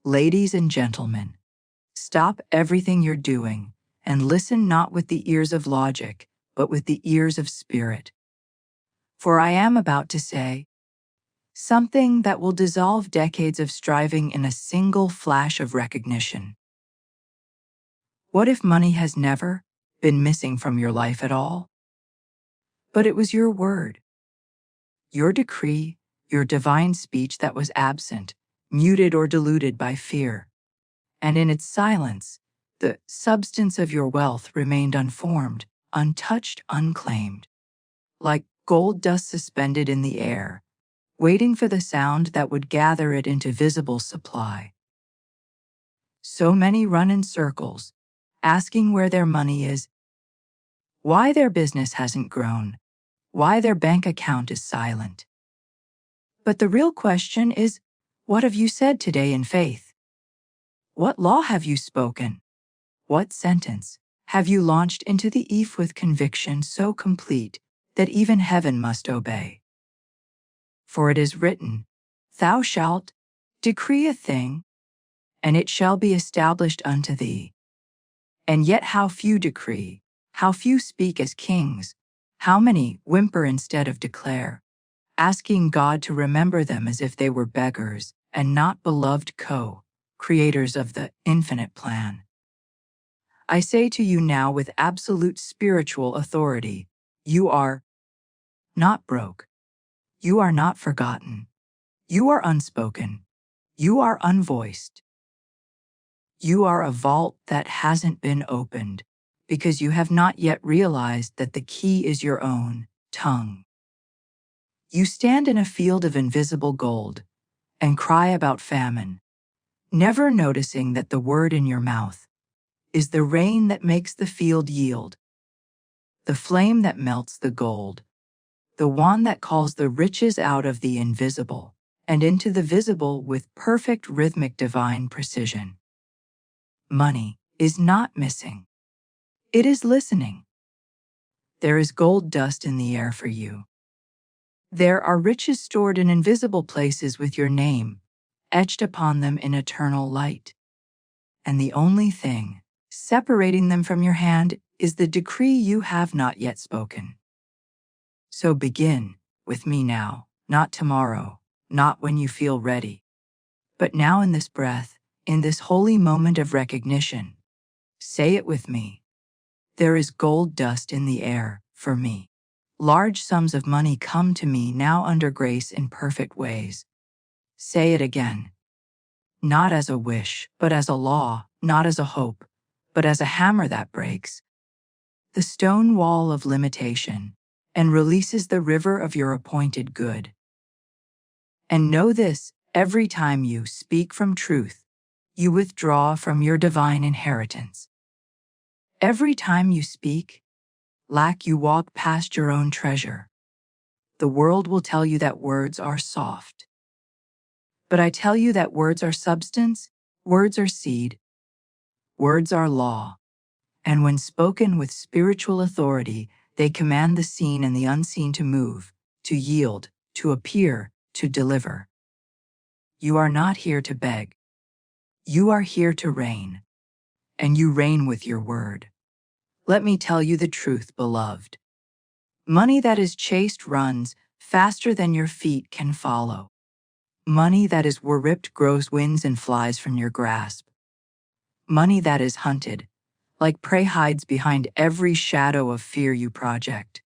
Ladies and gentlemen, stop everything you're doing and listen not with the ears of logic, but with the ears of spirit. For I am about to say something that will dissolve decades of striving in a single flash of recognition. What if money has never been missing from your life at all? But it was your word, your decree, your divine speech that was absent, muted or diluted by fear. And in its silence, the substance of your wealth remained unformed, untouched, unclaimed, like gold dust suspended in the air, waiting for the sound that would gather it into visible supply. So many run in circles, asking where their money is, why their business hasn't grown, why their bank account is silent. But the real question is, what have you said today in faith? What law have you spoken? What sentence have you launched into the eve with conviction so complete that even heaven must obey? For it is written, Thou shalt decree a thing, and it shall be established unto thee. And yet how few decree, how few speak as kings, how many whimper instead of declare, asking God to remember them as if they were beggars and not beloved co-creators of the infinite plan. I say to you now with absolute spiritual authority, you are not broke. You are not forgotten. You are unspoken. You are unvoiced. You are a vault that hasn't been opened because you have not yet realized that the key is your own tongue. You stand in a field of invisible gold and cry about famine, never noticing that the word in your mouth is the rain that makes the field yield, the flame that melts the gold, the one that calls the riches out of the invisible and into the visible with perfect rhythmic divine precision. Money is not missing. It is listening. There is gold dust in the air for you. There are riches stored in invisible places with your name etched upon them in eternal light. And the only thing separating them from your hand is the decree you have not yet spoken. So begin with me now, not tomorrow, not when you feel ready, but now in this breath, in this holy moment of recognition. Say it with me. There is gold dust in the air for me. Large sums of money come to me now under grace in perfect ways. Say it again. Not as a wish, but as a law, not as a hope, but as a hammer that breaks the stone wall of limitation and releases the river of your appointed good. And know this, every time you speak from truth, you withdraw from your divine inheritance. Every time you speak lack, you walk past your own treasure. The world will tell you that words are soft. But I tell you that words are substance, words are seed, words are law. And when spoken with spiritual authority, they command the seen and the unseen to move, to yield, to appear, to deliver. You are not here to beg. You are here to reign. And you reign with your word. Let me tell you the truth, beloved. Money that is chased runs faster than your feet can follow. Money that is ripped grows wings and flies from your grasp. Money that is hunted, like prey, hides behind every shadow of fear you project.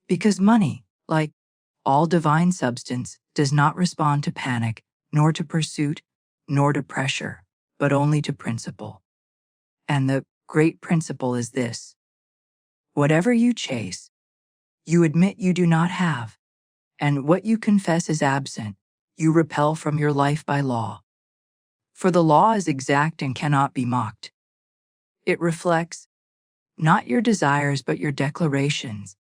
Because money, like all divine substance, does not respond to panic, nor to pursuit, nor to pressure, but only to principle. And the great principle is this: whatever you chase, you admit you do not have, and what you confess is absent, you repel from your life by law. For the law is exact and cannot be mocked. It reflects not your desires but your declarations.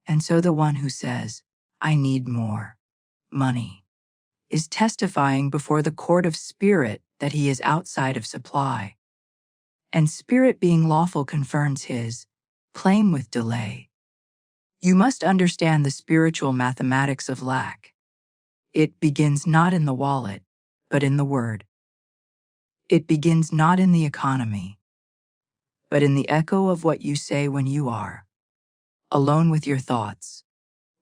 And so the one who says, I need more money, is testifying before the court of spirit that he is outside of supply. And spirit being lawful confirms his claim with delay. You must understand the spiritual mathematics of lack. It begins not in the wallet, but in the word. It begins not in the economy, but in the echo of what you say when you are alone with your thoughts,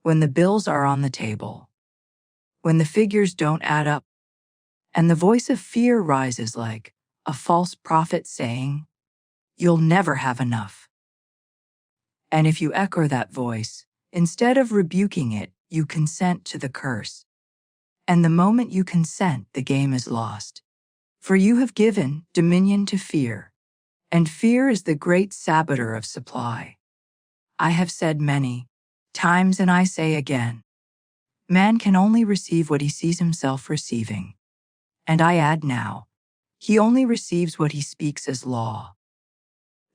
when the bills are on the table, when the figures don't add up, and the voice of fear rises like a false prophet saying, "You'll never have enough." And if you echo that voice, instead of rebuking it, you consent to the curse. And the moment you consent, the game is lost. For you have given dominion to fear, and fear is the great saboteur of supply. I have said many times, and I say again, man can only receive what he sees himself receiving. And I add now, he only receives what he speaks as law.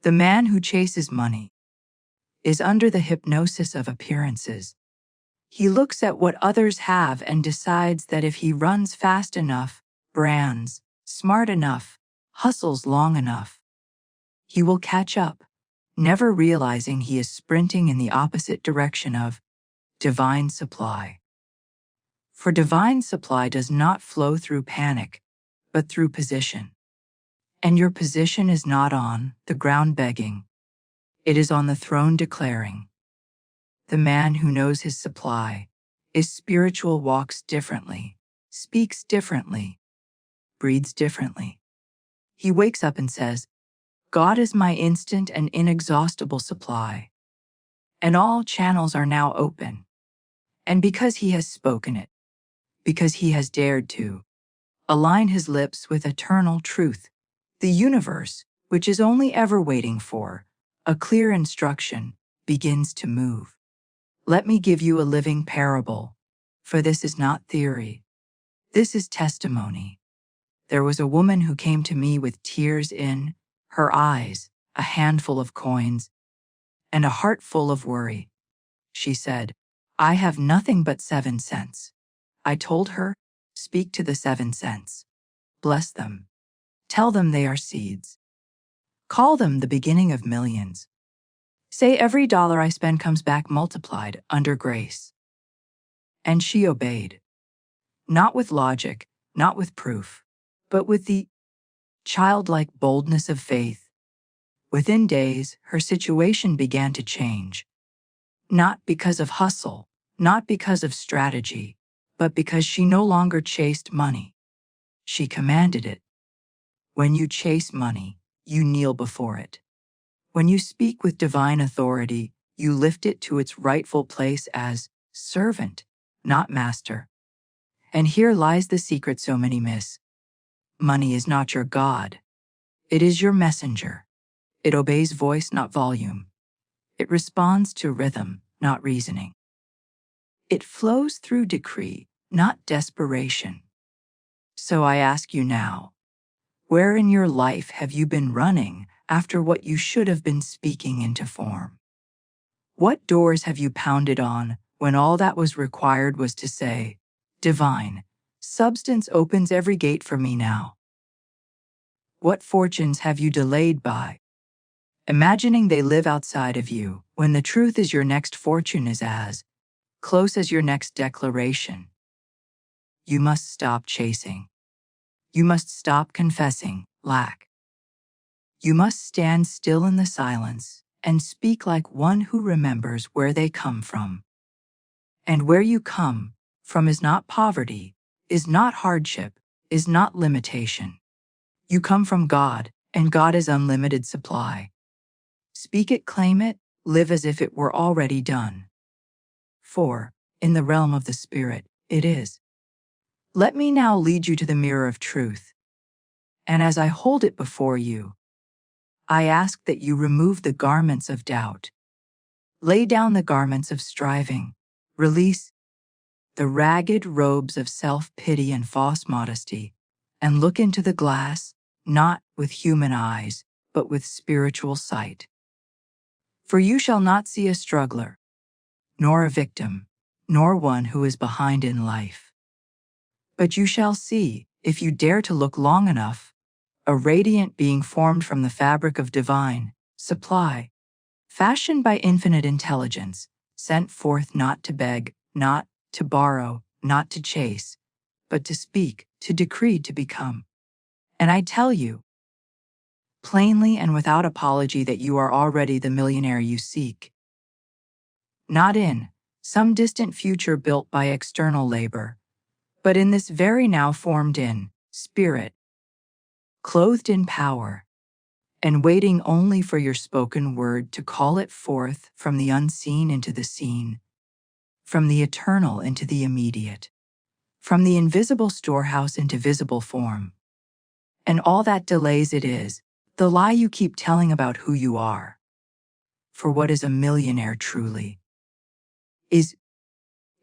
The man who chases money is under the hypnosis of appearances. He looks at what others have and decides that if he runs fast enough, brands smart enough, hustles long enough, he will catch up, never realizing he is sprinting in the opposite direction of divine supply. For divine supply does not flow through panic, but through position. And your position is not on the ground begging. It is on the throne declaring. The man who knows his supply is spiritual, walks differently, speaks differently, breathes differently. He wakes up and says, God is my instant and inexhaustible supply. And all channels are now open. And because he has spoken it, because he has dared to align his lips with eternal truth, the universe, which is only ever waiting for a clear instruction, begins to move. Let me give you a living parable, for this is not theory. This is testimony. There was a woman who came to me with tears in her eyes, a handful of coins, and a heart full of worry. She said, I have nothing but 7 cents. I told her, speak to the 7 cents. Bless them. Tell them they are seeds. Call them the beginning of millions. Say every dollar I spend comes back multiplied under grace. And she obeyed. Not with logic, not with proof, but with the childlike boldness of faith. Within days, her situation began to change. Not because of hustle, not because of strategy, but because she no longer chased money. She commanded it. When you chase money, you kneel before it. When you speak with divine authority, you lift it to its rightful place as servant, not master. And here lies the secret so many miss. Money is not your God. It is your messenger. It obeys voice, not volume. It responds to rhythm, not reasoning. It flows through decree, not desperation. So I ask you now, where in your life have you been running after what you should have been speaking into form? What doors have you pounded on when all that was required was to say, divine substance opens every gate for me now? What fortunes have you delayed by imagining they live outside of you when the truth is your next fortune is as close as your next declaration? You must stop chasing. You must stop confessing lack. You must stand still in the silence and speak like one who remembers where they come from. And where you come from is not poverty, is not hardship, is not limitation. You come from God, and God is unlimited supply. Speak it, claim it, live as if it were already done. For, in the realm of the Spirit, it is. Let me now lead you to the mirror of truth. And as I hold it before you, I ask that you remove the garments of doubt. Lay down the garments of striving. Release the ragged robes of self-pity and false modesty, and look into the glass, not with human eyes, but with spiritual sight. For you shall not see a struggler, nor a victim, nor one who is behind in life. But you shall see, if you dare to look long enough, a radiant being formed from the fabric of divine supply, fashioned by infinite intelligence, sent forth not to beg, not to borrow, not to chase, but to speak, to decree, to become. And I tell you, plainly and without apology, that you are already the millionaire you seek. Not in some distant future built by external labor, but in this very now, formed in spirit, clothed in power, and waiting only for your spoken word to call it forth from the unseen into the seen, from the eternal into the immediate, from the invisible storehouse into visible form. And all that delays it is the lie you keep telling about who you are. For what is a millionaire truly? Is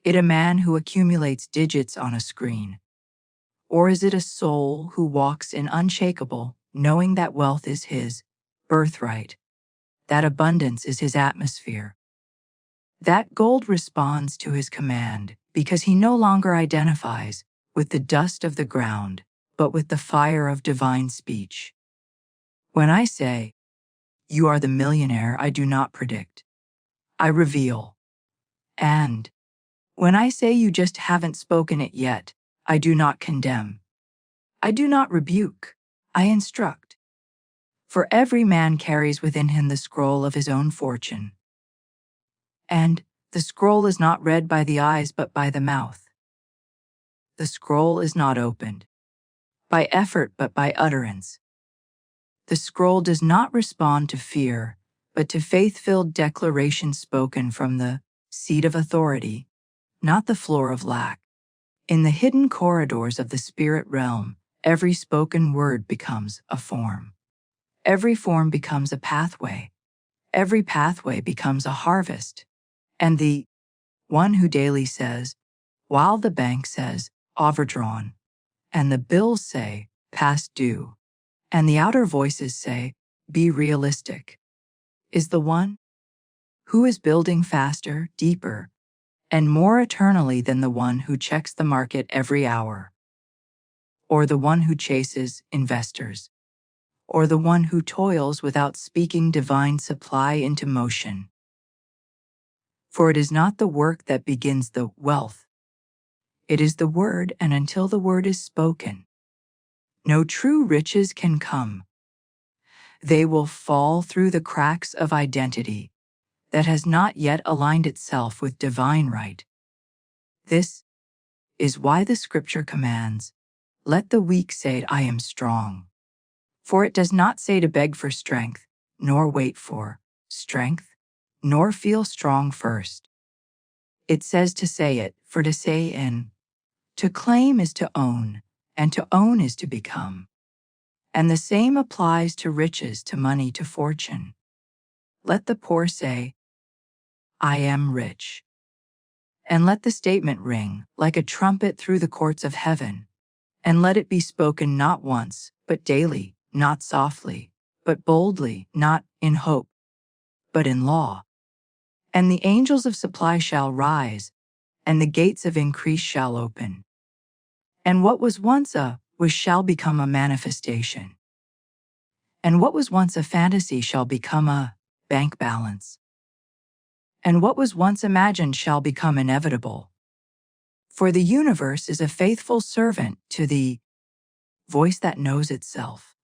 it a man who accumulates digits on a screen? Or is it a soul who walks in unshakable, knowing that wealth is his birthright, that abundance is his atmosphere? That gold responds to his command because he no longer identifies with the dust of the ground, but with the fire of divine speech. When I say, "You are the millionaire," I do not predict. I reveal. And when I say you just haven't spoken it yet, I do not condemn. I do not rebuke. I instruct. For every man carries within him the scroll of his own fortune. And the scroll is not read by the eyes but by the mouth. The scroll is not opened by effort but by utterance. The scroll does not respond to fear, but to faith-filled declaration spoken from the seat of authority, not the floor of lack. In the hidden corridors of the spirit realm, every spoken word becomes a form. Every form becomes a pathway. Every pathway becomes a harvest. And the one who daily says, while the bank says, overdrawn, and the bills say, past due, and the outer voices say, be realistic, is the one who is building faster, deeper, and more eternally than the one who checks the market every hour, or the one who chases investors, or the one who toils without speaking divine supply into motion. For it is not the work that begins the wealth. It is the word, and until the word is spoken, no true riches can come. They will fall through the cracks of identity that has not yet aligned itself with divine right. This is why the scripture commands, "Let the weak say, I am strong." For it does not say to beg for strength, nor wait for strength, nor feel strong first. It says to say it, for to say in, to claim is to own, and to own is to become. And the same applies to riches, to money, to fortune. Let the poor say, I am rich. And let the statement ring like a trumpet through the courts of heaven. And let it be spoken not once, but daily, not softly, but boldly, not in hope, but in law. And the angels of supply shall rise, and the gates of increase shall open. And what was once a wish shall become a manifestation. And what was once a fantasy shall become a bank balance. And what was once imagined shall become inevitable. For the universe is a faithful servant to the voice that knows itself.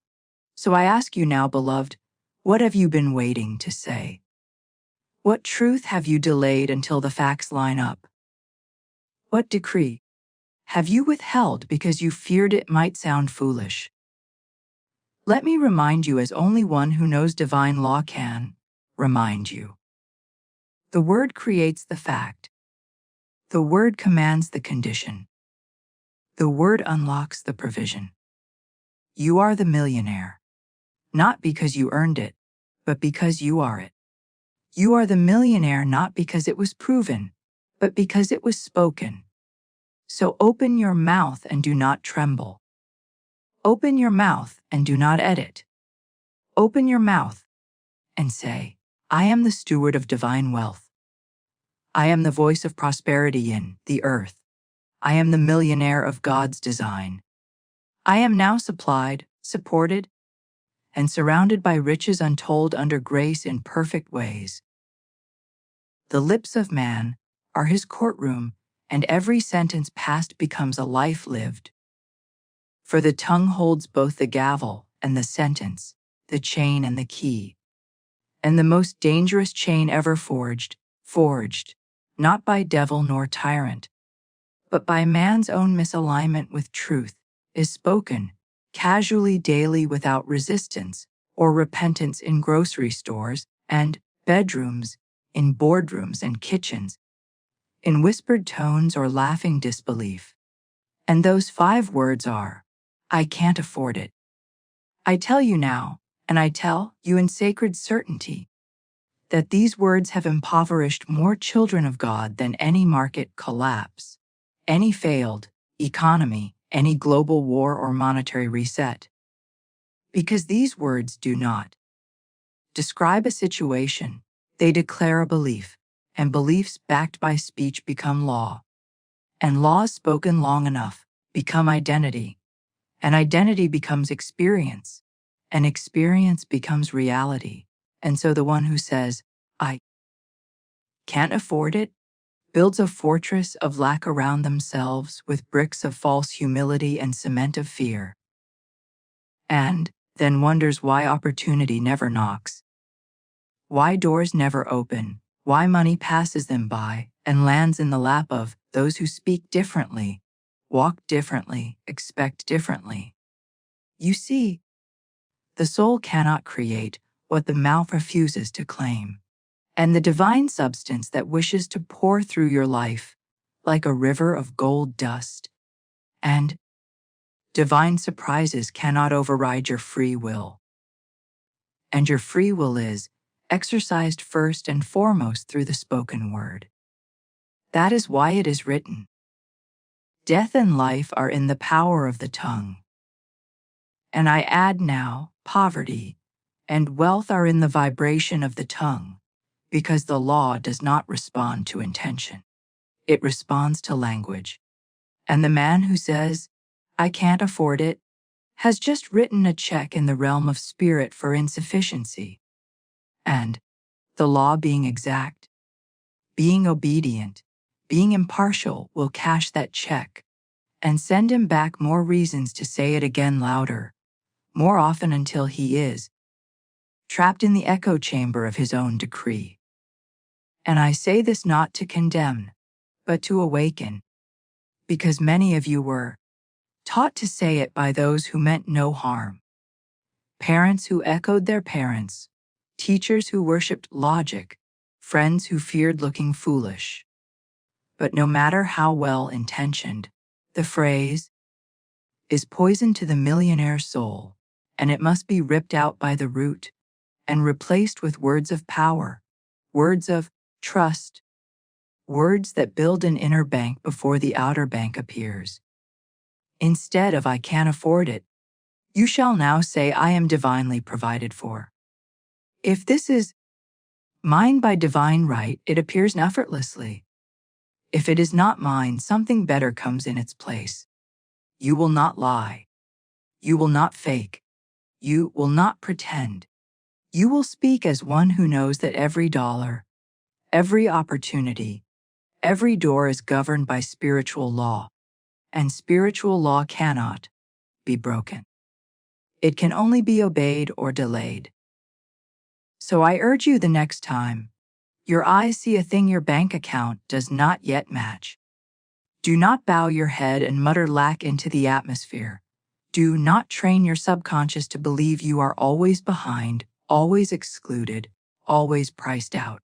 So I ask you now, beloved, what have you been waiting to say? What truth have you delayed until the facts line up? What decree have you withheld because you feared it might sound foolish? Let me remind you, as only one who knows divine law can remind you. The word creates the fact. The word commands the condition. The word unlocks the provision. You are the millionaire, not because you earned it, but because you are it. You are the millionaire not because it was proven, but because it was spoken. So open your mouth and do not tremble. Open your mouth and do not edit. Open your mouth and say, I am the steward of divine wealth. I am the voice of prosperity in the earth. I am the millionaire of God's design. I am now supplied, supported, and surrounded by riches untold under grace in perfect ways. The lips of man are his courtroom, and every sentence passed becomes a life lived. For the tongue holds both the gavel and the sentence, the chain and the key. And the most dangerous chain ever forged, not by devil nor tyrant, but by man's own misalignment with truth, is spoken, casually daily without resistance or repentance in grocery stores and bedrooms, in boardrooms and kitchens, in whispered tones or laughing disbelief. And those 5 words are, I can't afford it. I tell you now, and I tell you in sacred certainty, that these words have impoverished more children of God than any market collapse, any failed economy, any global war or monetary reset. Because these words do not describe a situation, they declare a belief, and beliefs backed by speech become law. And laws spoken long enough become identity, and identity becomes experience, and experience becomes reality. And so the one who says, I can't afford it, builds a fortress of lack around themselves with bricks of false humility and cement of fear. And then wonders why opportunity never knocks, why doors never open, why money passes them by and lands in the lap of those who speak differently, walk differently, expect differently. You see, the soul cannot create what the mouth refuses to claim. And the divine substance that wishes to pour through your life like a river of gold dust and divine surprises cannot override your free will. And your free will is exercised first and foremost through the spoken word. That is why it is written, death and life are in the power of the tongue. And I add now, poverty and wealth are in the vibration of the tongue, because the law does not respond to intention. It responds to language. And the man who says, I can't afford it, has just written a check in the realm of spirit for insufficiency. And, the law being exact, being obedient, being impartial will cash that check and send him back more reasons to say it again louder, more often until he is trapped in the echo chamber of his own decree. And I say this not to condemn, but to awaken, because many of you were taught to say it by those who meant no harm. Parents who echoed their parents, teachers who worshipped logic, friends who feared looking foolish. But no matter how well-intentioned, the phrase is poison to the millionaire soul, and it must be ripped out by the root and replaced with words of power, words of trust, words that build an inner bank before the outer bank appears. Instead of I can't afford it, you shall now say I am divinely provided for. If this is mine by divine right, it appears effortlessly. If it is not mine, something better comes in its place. You will not lie. You will not fake. You will not pretend. You will speak as one who knows that every dollar, every opportunity, every door is governed by spiritual law, and spiritual law cannot be broken. It can only be obeyed or delayed. So I urge you the next time your eyes see a thing your bank account does not yet match, do not bow your head and mutter lack into the atmosphere. Do not train your subconscious to believe you are always behind, always excluded, always priced out.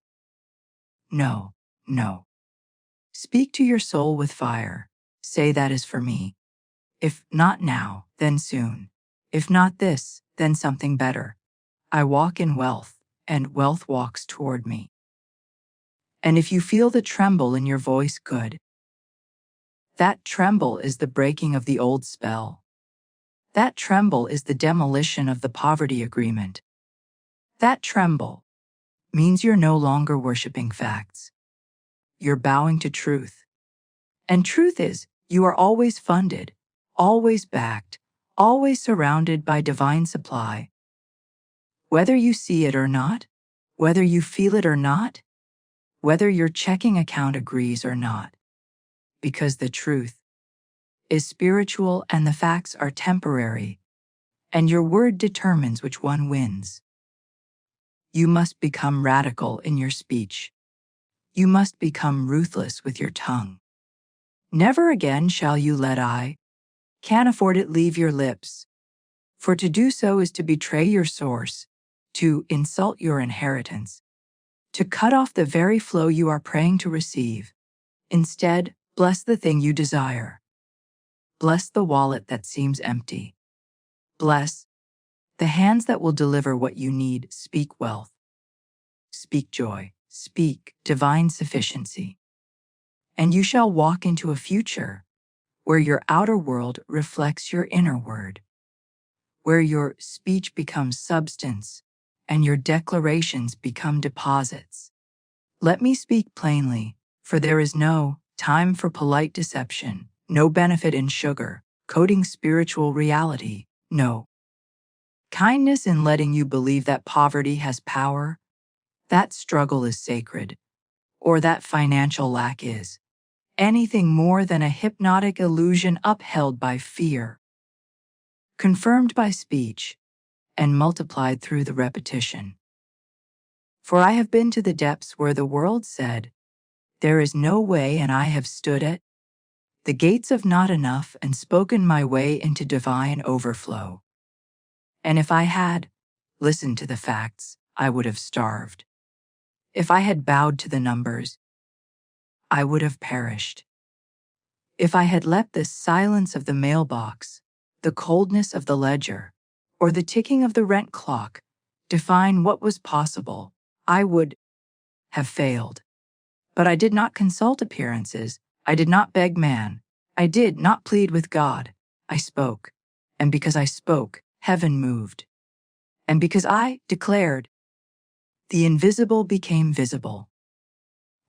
No, no. Speak to your soul with fire. Say that is for me. If not now, then soon. If not this, then something better. I walk in wealth, and wealth walks toward me. And if you feel the tremble in your voice, good. That tremble is the breaking of the old spell. That tremble is the demolition of the poverty agreement. That tremble means you're no longer worshiping facts. You're bowing to truth. And truth is, you are always funded, always backed, always surrounded by divine supply. Whether you see it or not, whether you feel it or not, whether your checking account agrees or not. Because the truth is spiritual and the facts are temporary, and your word determines which one wins. You must become radical in your speech. You must become ruthless with your tongue. Never again shall you let can't afford it leave your lips. For to do so is to betray your source, to insult your inheritance, to cut off the very flow you are praying to receive. Instead, bless the thing you desire. Bless the wallet that seems empty. Bless the hands that will deliver what you need. Speak wealth. Speak joy. Speak divine sufficiency. And you shall walk into a future where your outer world reflects your inner word, where your speech becomes substance and your declarations become deposits. Let me speak plainly, for there is no time for polite deception, no benefit in sugar, coating spiritual reality, no kindness in letting you believe that poverty has power, that struggle is sacred, or that financial lack is anything more than a hypnotic illusion upheld by fear, confirmed by speech, and multiplied through the repetition. For I have been to the depths where the world said, "There is no way," and I have stood at the gates of not enough and spoken my way into divine overflow. And if I had listened to the facts, I would have starved. If I had bowed to the numbers, I would have perished. If I had let the silence of the mailbox, the coldness of the ledger, or the ticking of the rent clock define what was possible, I would have failed. But I did not consult appearances. I did not beg man. I did not plead with God. I spoke. And because I spoke, heaven moved. And because I declared, the invisible became visible.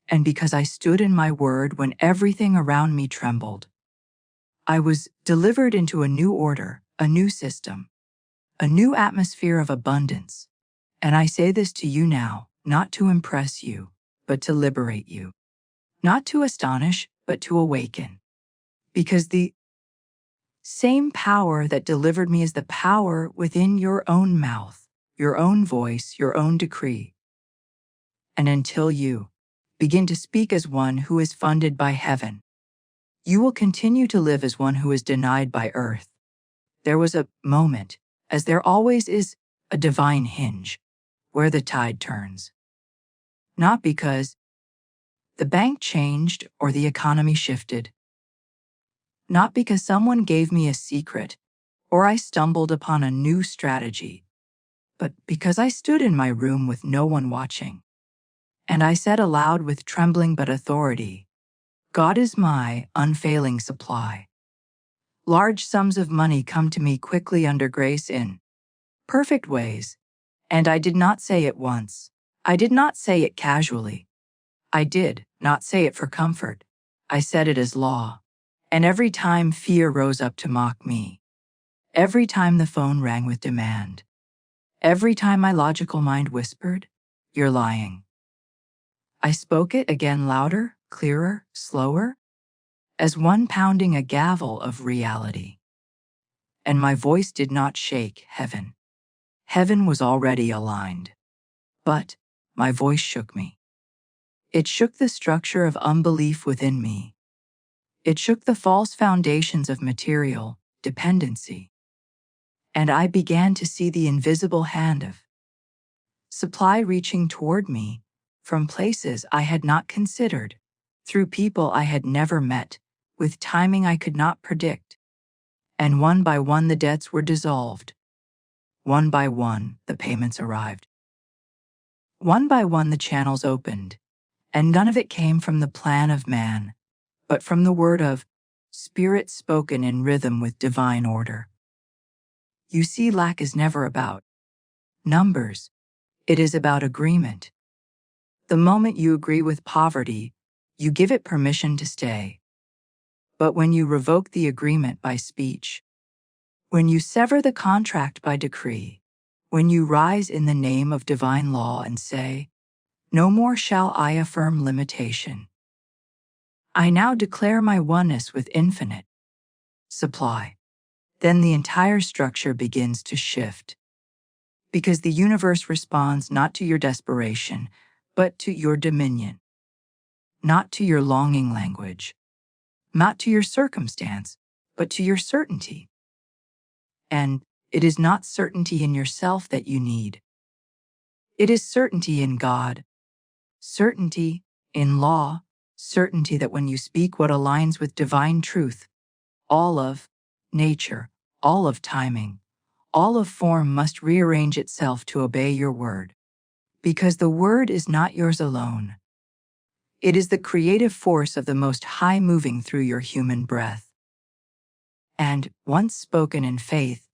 And because I stood in my word when everything around me trembled, I was delivered into a new order, a new system, a new atmosphere of abundance. And I say this to you now, not to impress you, but to liberate you. Not to astonish, but to awaken. Because the same power that delivered me is the power within your own mouth, your own voice, your own decree. And until you begin to speak as one who is funded by heaven, you will continue to live as one who is denied by earth. There was a moment, as there always is, a divine hinge, where the tide turns. Not because the bank changed or the economy shifted. Not because someone gave me a secret or I stumbled upon a new strategy, but because I stood in my room with no one watching. And I said aloud with trembling but authority, God is my unfailing supply. Large sums of money come to me quickly under grace in perfect ways. And I did not say it once. I did not say it casually. I did not say it for comfort. I said it as law. And every time fear rose up to mock me, every time the phone rang with demand, every time my logical mind whispered, "You're lying," I spoke it again louder, clearer, slower, as one pounding a gavel of reality. And my voice did not shake heaven. Heaven was already aligned. But my voice shook me. It shook the structure of unbelief within me. It shook the false foundations of material dependency. And I began to see the invisible hand of supply reaching toward me from places I had not considered, through people I had never met, with timing I could not predict. And one by one the debts were dissolved. One by one the payments arrived. One by one the channels opened, and none of it came from the plan of man, but from the word of Spirit spoken in rhythm with divine order. You see, lack is never about numbers. It is about agreement. The moment you agree with poverty, you give it permission to stay. But when you revoke the agreement by speech, when you sever the contract by decree, when you rise in the name of divine law and say, "No more shall I affirm limitation. I now declare my oneness with infinite," supply. Then the entire structure begins to shift. Because the universe responds not to your desperation, but to your dominion. Not to your longing language. Not to your circumstance, but to your certainty. And it is not certainty in yourself that you need. It is certainty in God, certainty in law, certainty that when you speak what aligns with divine truth, all of nature, all of timing, all of form must rearrange itself to obey your word. Because the word is not yours alone. It is the creative force of the Most High moving through your human breath. And, once spoken in faith,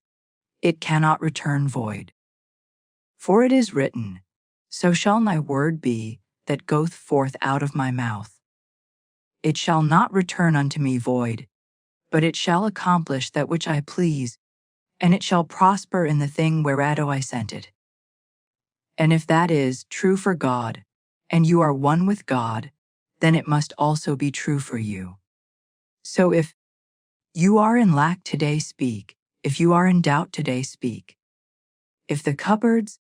it cannot return void. For it is written, "So shall my word be, that goeth forth out of my mouth. It shall not return unto me void, but it shall accomplish that which I please, and it shall prosper in the thing whereato I sent it." And if that is true for God, and you are one with God, then it must also be true for you. So if you are in lack today, speak. If you are in doubt today, speak. If the cupboards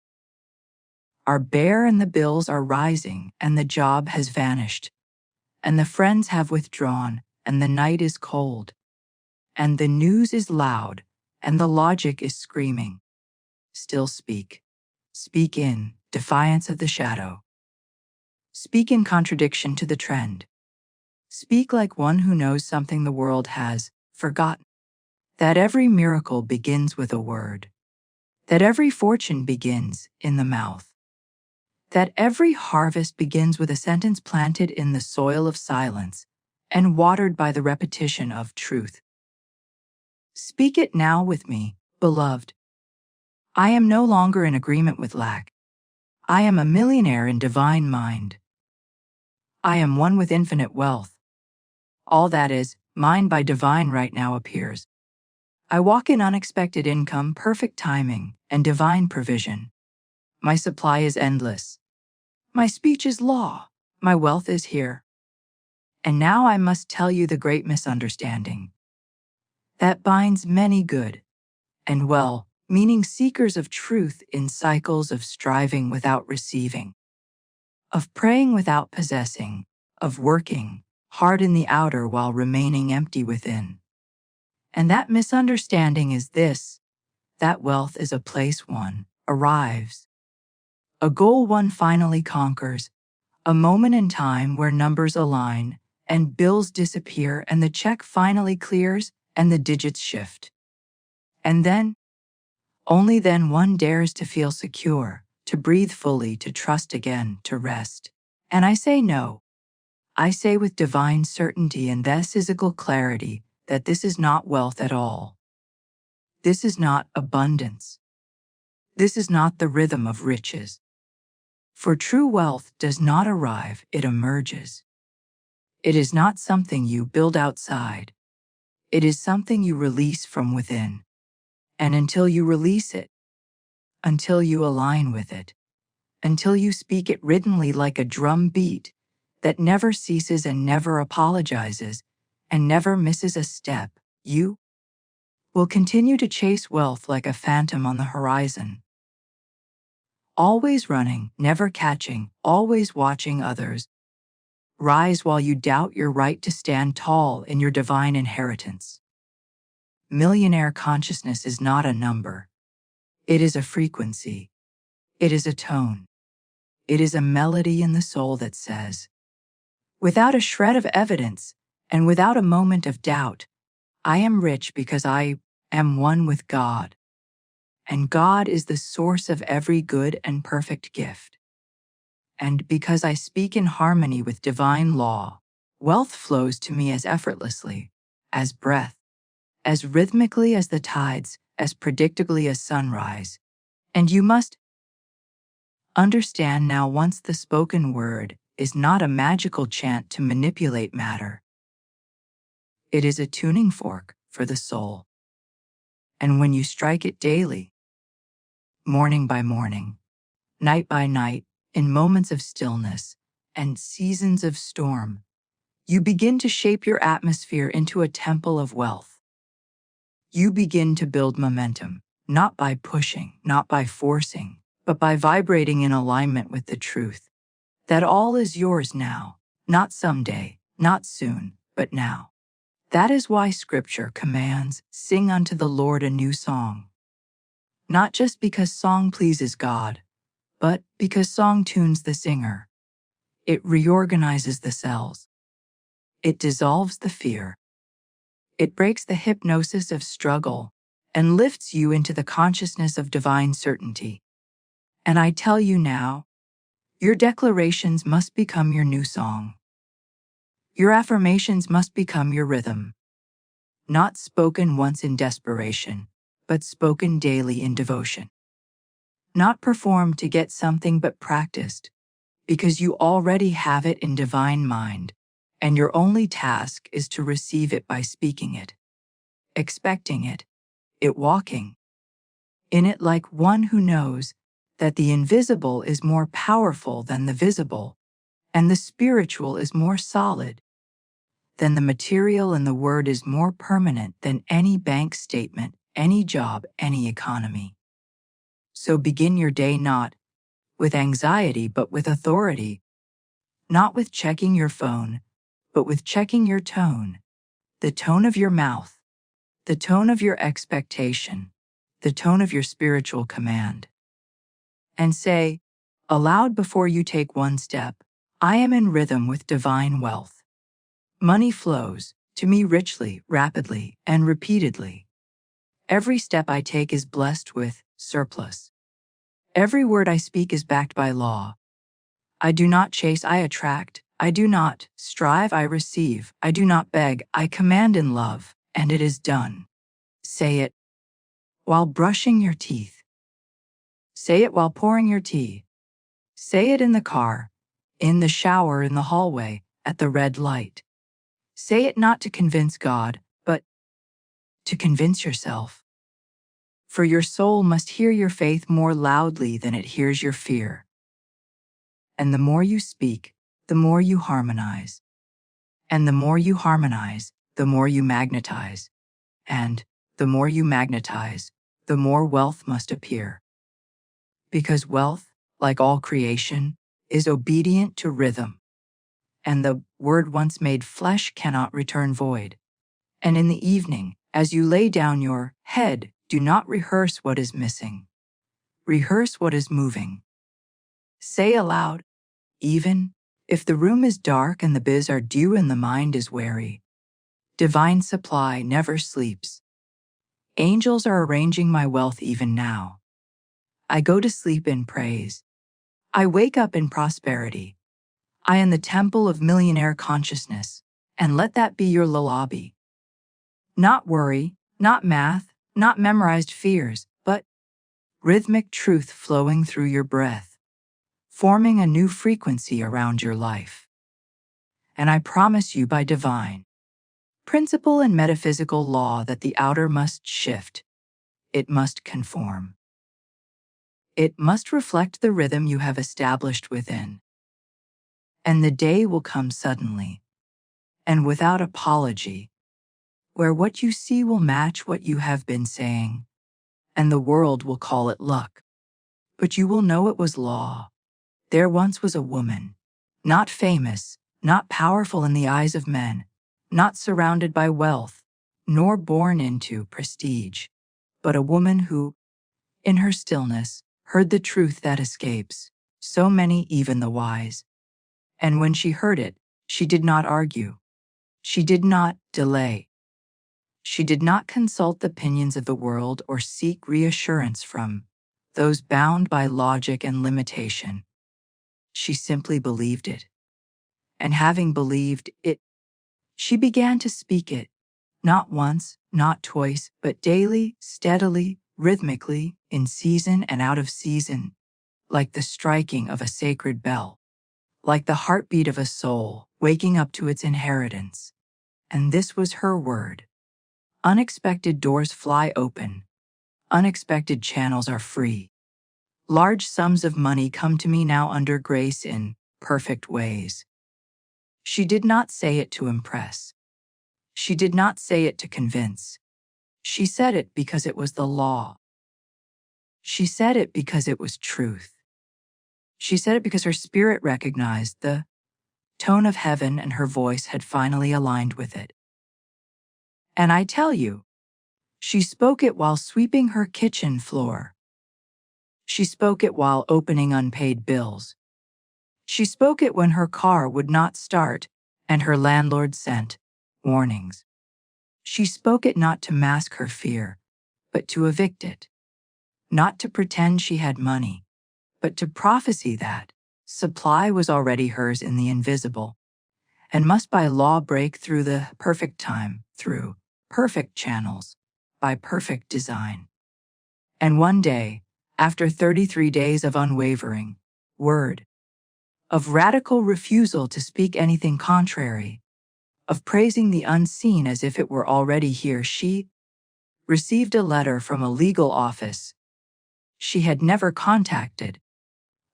are bare and the bills are rising and the job has vanished, and the friends have withdrawn and the night is cold, and the news is loud and the logic is screaming, still speak. Speak in defiance of the shadow. Speak in contradiction to the trend. Speak like one who knows something the world has forgotten. That every miracle begins with a word. That every fortune begins in the mouth. That every harvest begins with a sentence planted in the soil of silence and watered by the repetition of truth. Speak it now with me, beloved. I am no longer in agreement with lack. I am a millionaire in divine mind. I am one with infinite wealth. All that is mine by divine right now appears. I walk in unexpected income, perfect timing, and divine provision. My supply is endless. My speech is law. My wealth is here. And now I must tell you the great misunderstanding that binds many good and well-meaning seekers of truth in cycles of striving without receiving, of praying without possessing, of working hard in the outer while remaining empty within. And that misunderstanding is this: that wealth is a place one arrives, a goal one finally conquers, a moment in time where numbers align and bills disappear and the check finally clears and the digits shift. And then, only then one dares to feel secure, to breathe fully, to trust again, to rest. And I say no. I say with divine certainty and thus physical clarity that this is not wealth at all. This is not abundance. This is not the rhythm of riches. For true wealth does not arrive, it emerges. It is not something you build outside. It is something you release from within. And until you release it, until you align with it, until you speak it riddenly like a drum beat that never ceases and never apologizes and never misses a step, you will continue to chase wealth like a phantom on the horizon. Always running, never catching, always watching others rise while you doubt your right to stand tall in your divine inheritance. Millionaire consciousness is not a number. It is a frequency. It is a tone. It is a melody in the soul that says, without a shred of evidence and without a moment of doubt, I am rich because I am one with God. And God is the source of every good and perfect gift. And because I speak in harmony with divine law, wealth flows to me as effortlessly as breath, as rhythmically as the tides, as predictably as sunrise. And you must understand now, once the spoken word is not a magical chant to manipulate matter. It is a tuning fork for the soul. And when you strike it daily, morning by morning, night by night, in moments of stillness and seasons of storm, you begin to shape your atmosphere into a temple of wealth. You begin to build momentum, not by pushing, not by forcing, but by vibrating in alignment with the truth that all is yours now, not someday, not soon, but now. That is why Scripture commands, "Sing unto the Lord a new song." Not just because song pleases God, but because song tunes the singer. It reorganizes the cells. It dissolves the fear. It breaks the hypnosis of struggle and lifts you into the consciousness of divine certainty. And I tell you now, your declarations must become your new song. Your affirmations must become your rhythm. Not spoken once in desperation, but spoken daily in devotion. Not performed to get something, but practiced, because you already have it in divine mind, and your only task is to receive it by speaking it, expecting it walking in it like one who knows that the invisible is more powerful than the visible, and the spiritual is more solid than the material, and the word is more permanent than any bank statement, any job, any economy. So begin your day not with anxiety, but with authority, not with checking your phone, but with checking your tone, the tone of your mouth, the tone of your expectation, the tone of your spiritual command. And say, aloud before you take one step, "I am in rhythm with divine wealth. Money flows to me richly, rapidly, and repeatedly. Every step I take is blessed with surplus. Every word I speak is backed by law. I do not chase, I attract. I do not strive, I receive. I do not beg, I command in love, and it is done." Say it while brushing your teeth. Say it while pouring your tea. Say it in the car, in the shower, in the hallway, at the red light. Say it not to convince God, but to convince yourself. For your soul must hear your faith more loudly than it hears your fear. And the more you speak, the more you harmonize. And the more you harmonize, the more you magnetize. And the more you magnetize, the more wealth must appear. Because wealth, like all creation, is obedient to rhythm. And the Word once made flesh cannot return void. And in the evening, as you lay down your head, do not rehearse what is missing. Rehearse what is moving. Say aloud, even if the room is dark and the biz are due and the mind is weary, divine supply never sleeps. Angels are arranging my wealth even now. I go to sleep in praise. I wake up in prosperity. I am the temple of millionaire consciousness, and let that be your lullaby. Not worry, not math, not memorized fears, but rhythmic truth flowing through your breath, forming a new frequency around your life. And I promise you by divine principle and metaphysical law that the outer must shift. It must conform. It must reflect the rhythm you have established within. And the day will come suddenly, and without apology, where what you see will match what you have been saying, and the world will call it luck. But you will know it was law. There once was a woman, not famous, not powerful in the eyes of men, not surrounded by wealth, nor born into prestige, but a woman who, in her stillness, heard the truth that escapes so many, even the wise. And when she heard it, she did not argue. She did not delay. She did not consult the opinions of the world or seek reassurance from those bound by logic and limitation. She simply believed it. And having believed it, she began to speak it, not once, not twice, but daily, steadily, rhythmically, in season and out of season, like the striking of a sacred bell, like the heartbeat of a soul waking up to its inheritance. And this was her word. Unexpected doors fly open. Unexpected channels are free. Large sums of money come to me now under grace in perfect ways. She did not say it to impress. She did not say it to convince. She said it because it was the law. She said it because it was truth. She said it because her spirit recognized the tone of heaven and her voice had finally aligned with it. And I tell you, she spoke it while sweeping her kitchen floor. She spoke it while opening unpaid bills. She spoke it when her car would not start and her landlord sent warnings. She spoke it not to mask her fear, but to evict it. Not to pretend she had money, but to prophesy that supply was already hers in the invisible, and must by law break through the perfect time, through perfect channels, by perfect design. And one day, after 33 days of unwavering word, of radical refusal to speak anything contrary, of praising the unseen as if it were already here, she received a letter from a legal office she had never contacted,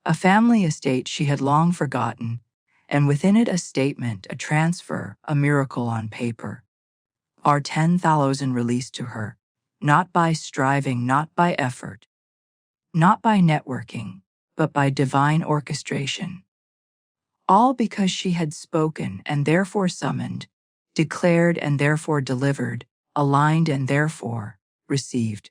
a family estate she had long forgotten, and within it a statement, a transfer, a miracle on paper. Our 10,000 released to her, not by striving, not by effort, not by networking, but by divine orchestration. All because she had spoken and therefore summoned, declared and therefore delivered, aligned and therefore received.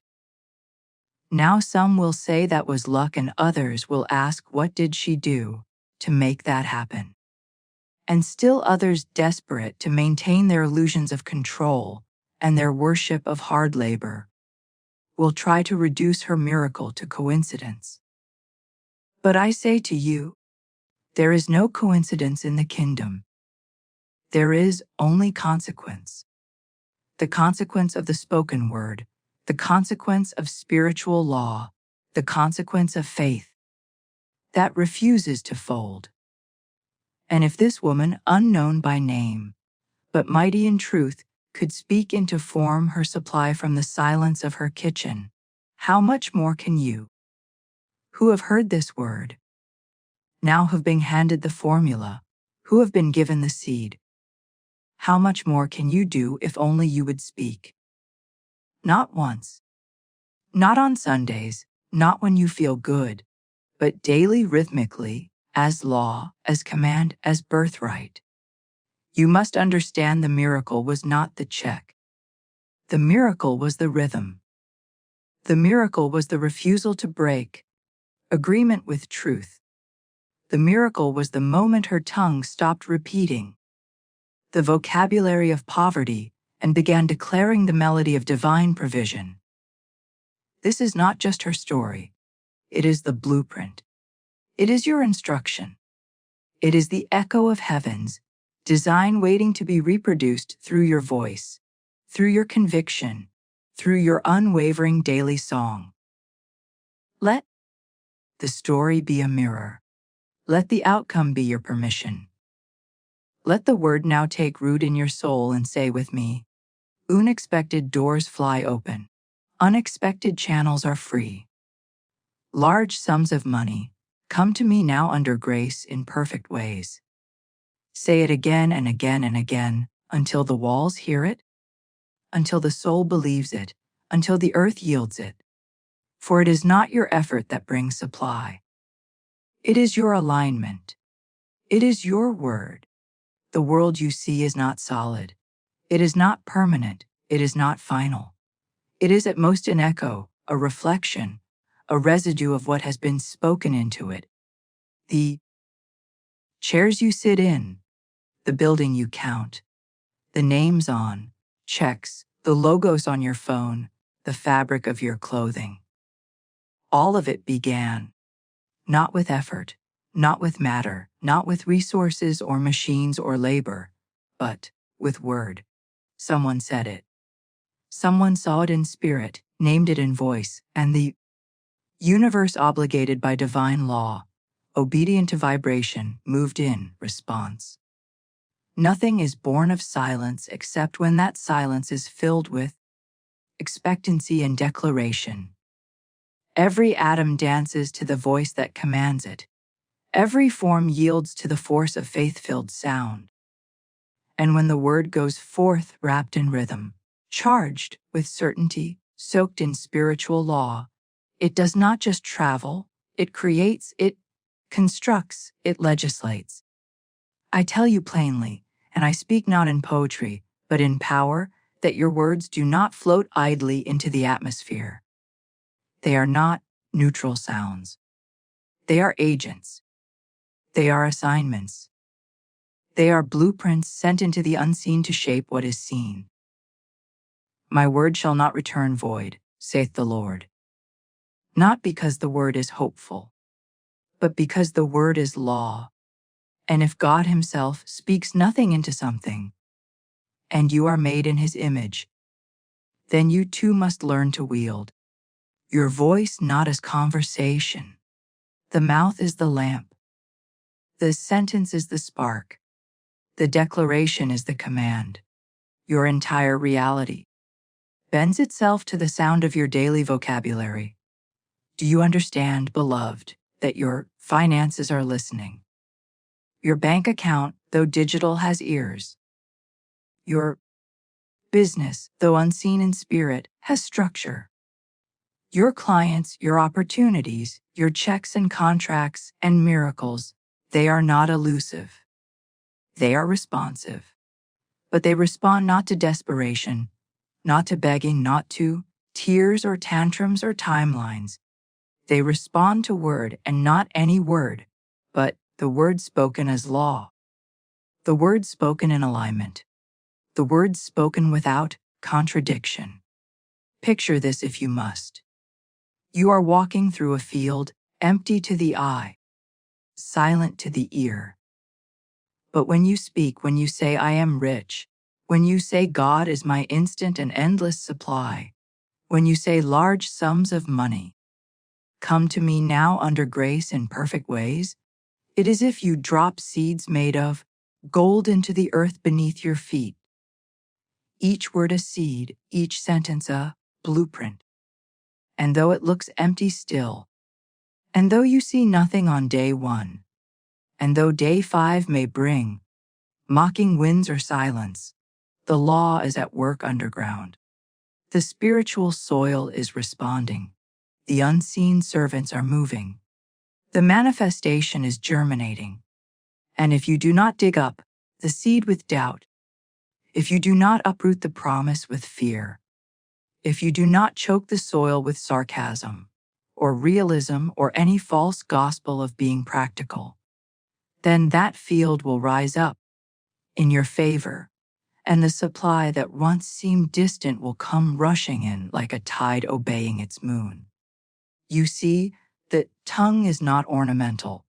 Now some will say that was luck and others will ask what did she do to make that happen? And still others desperate to maintain their illusions of control and their worship of hard labor will try to reduce her miracle to coincidence. But I say to you, there is no coincidence in the kingdom. There is only consequence. The consequence of the spoken word, the consequence of spiritual law, the consequence of faith that refuses to fold. And if this woman, unknown by name, but mighty in truth, could speak into form her supply from the silence of her kitchen, how much more can you, who have heard this word, now have been handed the formula, who have been given the seed? How much more can you do if only you would speak? Not once, not on Sundays, not when you feel good, but daily rhythmically, as law, as command, as birthright. You must understand the miracle was not the check. The miracle was the rhythm. The miracle was the refusal to break agreement with truth. The miracle was the moment her tongue stopped repeating the vocabulary of poverty and began declaring the melody of divine provision. This is not just her story. It is the blueprint. It is your instruction. It is the echo of heaven's design waiting to be reproduced through your voice, through your conviction, through your unwavering daily song. Let the story be a mirror. Let the outcome be your permission. Let the word now take root in your soul and say with me, unexpected doors fly open. Unexpected channels are free. Large sums of money come to me now under grace in perfect ways. Say it again and again and again until the walls hear it, until the soul believes it, until the earth yields it. For it is not your effort that brings supply. It is your alignment. It is your word. The world you see is not solid. It is not permanent. It is not final. It is at most an echo, a reflection, a residue of what has been spoken into it. The chairs you sit in, the building you count, the names on checks, the logos on your phone, the fabric of your clothing. All of it began, not with effort, not with matter, not with resources or machines or labor, but with word. Someone said it. Someone saw it in spirit, named it in voice, and the universe, obligated by divine law, obedient to vibration, moved in response. Nothing is born of silence except when that silence is filled with expectancy and declaration. Every atom dances to the voice that commands it. Every form yields to the force of faith-filled sound. And when the word goes forth wrapped in rhythm, charged with certainty, soaked in spiritual law. It does not just travel, it creates, it constructs, it legislates. I tell you plainly, and I speak not in poetry, but in power, that your words do not float idly into the atmosphere. They are not neutral sounds. They are agents. They are assignments. They are blueprints sent into the unseen to shape what is seen. My word shall not return void, saith the Lord. Not because the word is hopeful, but because the word is law. And if God himself speaks nothing into something, and you are made in his image, then you too must learn to wield your voice not as conversation. The mouth is the lamp. The sentence is the spark. The declaration is the command. Your entire reality bends itself to the sound of your daily vocabulary. Do you understand, beloved, that your finances are listening? Your bank account, though digital, has ears. Your business, though unseen in spirit, has structure. Your clients, your opportunities, your checks and contracts and miracles, they are not elusive. They are responsive. But they respond not to desperation, not to begging, not to tears or tantrums or timelines. They respond to word, and not any word, but the word spoken as law. The word spoken in alignment. The word spoken without contradiction. Picture this if you must. You are walking through a field, empty to the eye, silent to the ear. But when you speak, when you say, I am rich, when you say, God is my instant and endless supply, when you say large sums of money, come to me now under grace in perfect ways, it is as if you drop seeds made of gold into the earth beneath your feet. Each word a seed, each sentence a blueprint. And though it looks empty still, and though you see nothing on day 1, and though day 5 may bring mocking winds or silence, the law is at work underground. The spiritual soil is responding. The unseen servants are moving. The manifestation is germinating. And if you do not dig up the seed with doubt, if you do not uproot the promise with fear, if you do not choke the soil with sarcasm, or realism, or any false gospel of being practical, then that field will rise up in your favor, and the supply that once seemed distant will come rushing in like a tide obeying its moon. You see, the tongue is not ornamental.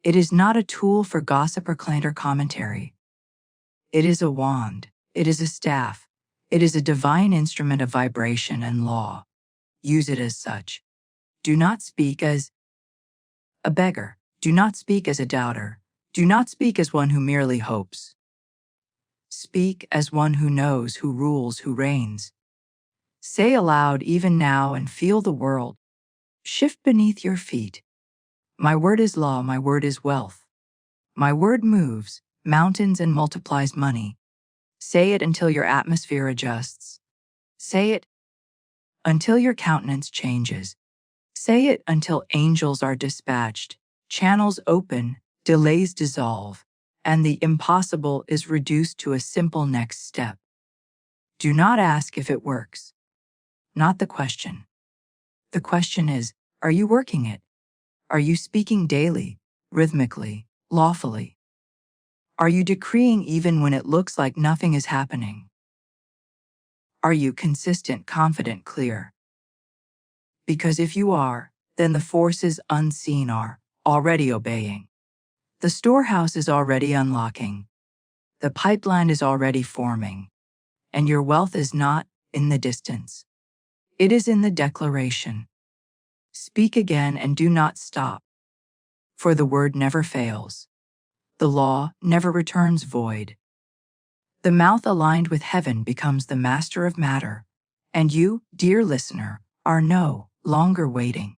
It is not a tool for gossip or slander commentary. It is a wand. It is a staff. It is a divine instrument of vibration and law. Use it as such. Do not speak as a beggar. Do not speak as a doubter. Do not speak as one who merely hopes. Speak as one who knows, who rules, who reigns. Say aloud even now and feel the world shift beneath your feet. My word is law, my word is wealth. My word moves mountains and multiplies money. Say it until your atmosphere adjusts. Say it until your countenance changes. Say it until angels are dispatched, channels open, delays dissolve, and the impossible is reduced to a simple next step. Do not ask if it works. Not the question. The question is, are you working it? Are you speaking daily, rhythmically, lawfully? Are you decreeing even when it looks like nothing is happening? Are you consistent, confident, clear? Because if you are, then the forces unseen are already obeying. The storehouse is already unlocking. The pipeline is already forming. And your wealth is not in the distance. It is in the declaration. Speak again and do not stop. For the word never fails. The law never returns void. The mouth aligned with heaven becomes the master of matter. And you, dear listener, are no longer waiting.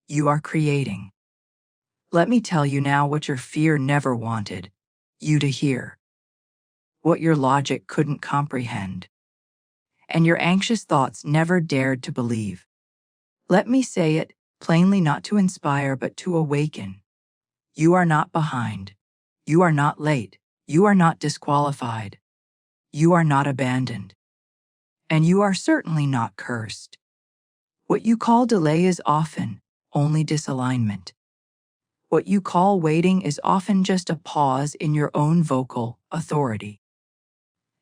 You are creating. Let me tell you now what your fear never wanted you to hear. What your logic couldn't comprehend. and your anxious thoughts never dared to believe. Let me say it plainly, not to inspire but to awaken. You are not behind. You are not late. You are not disqualified. You are not abandoned. And you are certainly not cursed. What you call delay is often only disalignment. What you call waiting is often just a pause in your own vocal authority.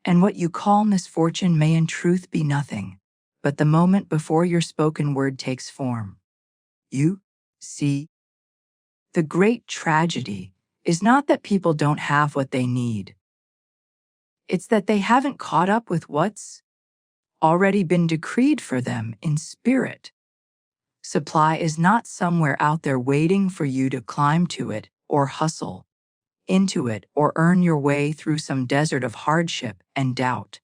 And what you call misfortune may in truth be nothing but the moment before your spoken word takes form. You see, the great tragedy is not that people don't have what they need. It's that they haven't caught up with what's already been decreed for them in spirit. Supply is not somewhere out there waiting for you to climb to it or hustle into it or earn your way through some desert of hardship and doubt.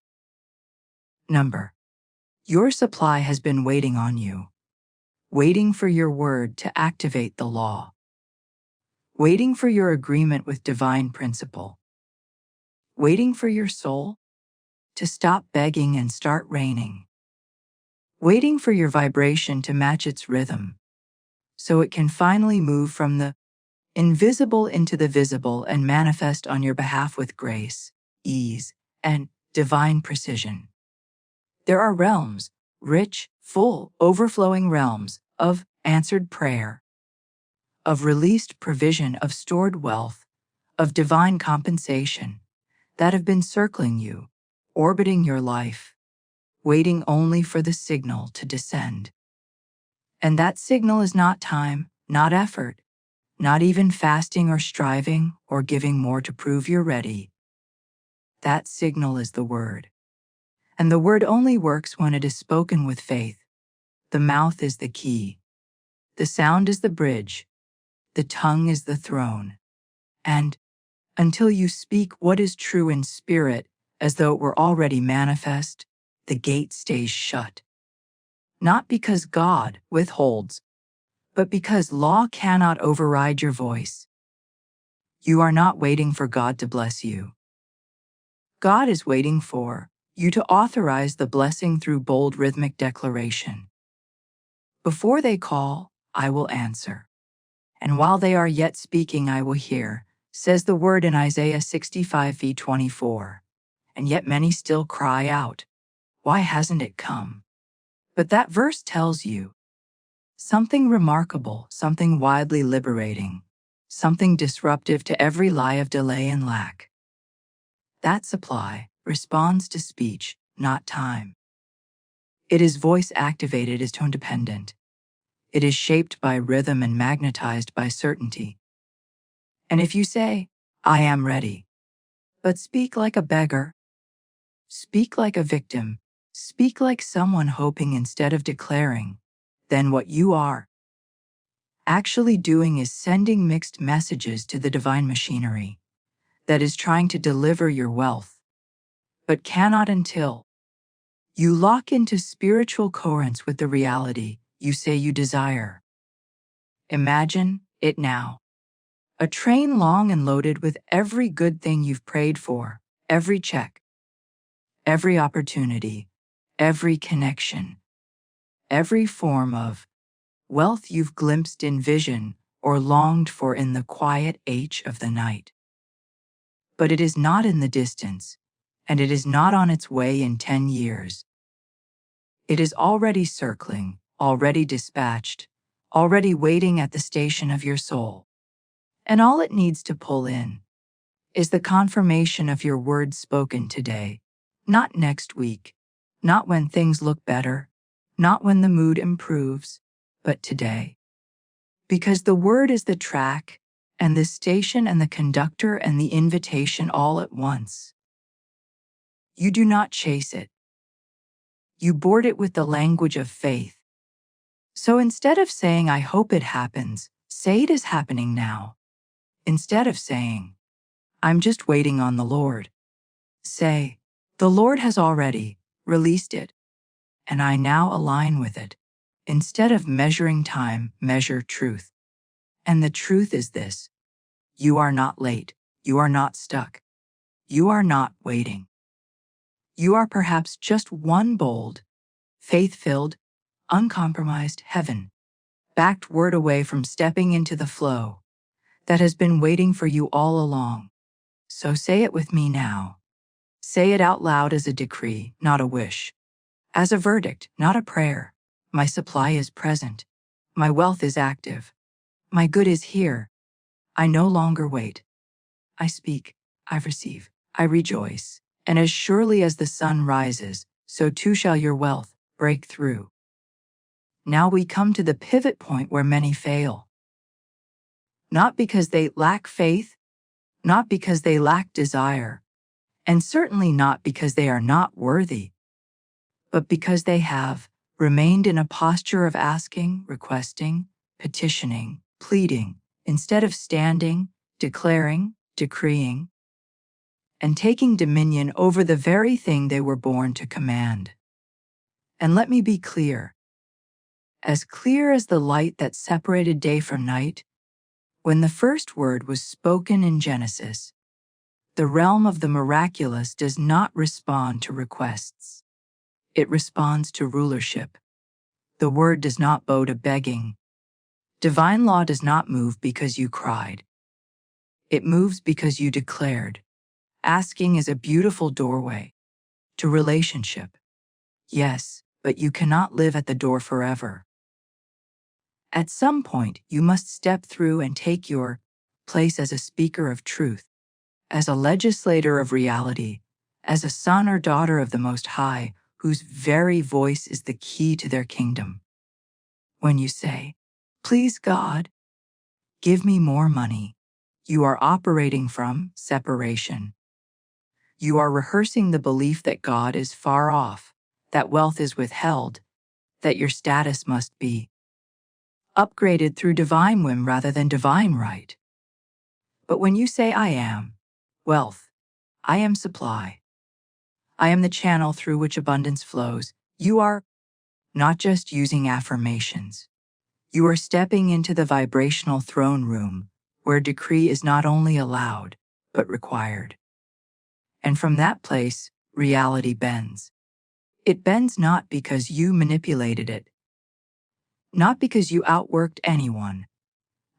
Your supply has been waiting on you, waiting for your word to activate the law, waiting for your agreement with divine principle, waiting for your soul to stop begging and start reigning, waiting for your vibration to match its rhythm, so it can finally move from the invisible into the visible and manifest on your behalf with grace, ease, and divine precision. There are realms, rich, full, overflowing realms of answered prayer, of released provision, of stored wealth, of divine compensation that have been circling you, orbiting your life, waiting only for the signal to descend. And that signal is not time, not effort, not even fasting or striving or giving more to prove you're ready. That signal is the word. And the word only works when it is spoken with faith. The mouth is the key. The sound is the bridge. The tongue is the throne. And until you speak what is true in spirit, as though it were already manifest, the gate stays shut. Not because God withholds, but because law cannot override your voice. You are not waiting for God to bless you. God is waiting for you to authorize the blessing through bold rhythmic declaration. Before they call, I will answer. And while they are yet speaking, I will hear, says the word in Isaiah 65:24. And yet many still cry out, why hasn't it come? But that verse tells you something remarkable, something widely liberating, something disruptive to every lie of delay and lack. That supply responds to speech, not time. It is voice-activated, is tone-dependent. It is shaped by rhythm and magnetized by certainty. And if you say, I am ready, but speak like a beggar, speak like a victim, speak like someone hoping instead of declaring, then what you are actually doing is sending mixed messages to the divine machinery that is trying to deliver your wealth, but cannot until you lock into spiritual coherence with the reality you say you desire. Imagine it now. A train long and loaded with every good thing you've prayed for, every check, every opportunity, every connection, every form of wealth you've glimpsed in vision or longed for in the quiet H of the night. But it is not in the distance, and it is not on its way in 10 years. It is already circling, already dispatched, already waiting at the station of your soul. And all it needs to pull in is the confirmation of your words spoken today, not next week, not when things look better, not when the mood improves, but today. Because the word is the track, and the station and the conductor and the invitation all at once. You do not chase it. You board it with the language of faith. So instead of saying, I hope it happens, say it is happening now. Instead of saying, I'm just waiting on the Lord, say, the Lord has already released it, and I now align with it. Instead of measuring time, measure truth. And the truth is this: you are not late, you are not stuck, you are not waiting. You are perhaps just one bold, faith-filled, uncompromised, heaven-backed word away from stepping into the flow that has been waiting for you all along. So say it with me now. Say it out loud as a decree, not a wish. As a verdict, not a prayer. My supply is present. My wealth is active. My good is here. I no longer wait. I speak. I receive. I rejoice. And as surely as the sun rises, so too shall your wealth break through. Now we come to the pivot point where many fail. Not because they lack faith, not because they lack desire, and certainly not because they are not worthy, but because they have remained in a posture of asking, requesting, petitioning, pleading, instead of standing, declaring, decreeing, and taking dominion over the very thing they were born to command. And let me be clear as the light that separated day from night, when the first word was spoken in Genesis, the realm of the miraculous does not respond to requests. It responds to rulership. The word does not bow to begging. Divine law does not move because you cried. It moves because you declared. Asking is a beautiful doorway to relationship. Yes, but you cannot live at the door forever. At some point, you must step through and take your place as a speaker of truth, as a legislator of reality, as a son or daughter of the Most High, whose very voice is the key to their kingdom. When you say, "Please God, give me more money," you are operating from separation. You are rehearsing the belief that God is far off, that wealth is withheld, that your status must be upgraded through divine whim rather than divine right. But when you say, "I am wealth, I am supply, I am the channel through which abundance flows," you are not just using affirmations. You are stepping into the vibrational throne room where decree is not only allowed, but required. And from that place, reality bends. It bends not because you manipulated it, not because you outworked anyone,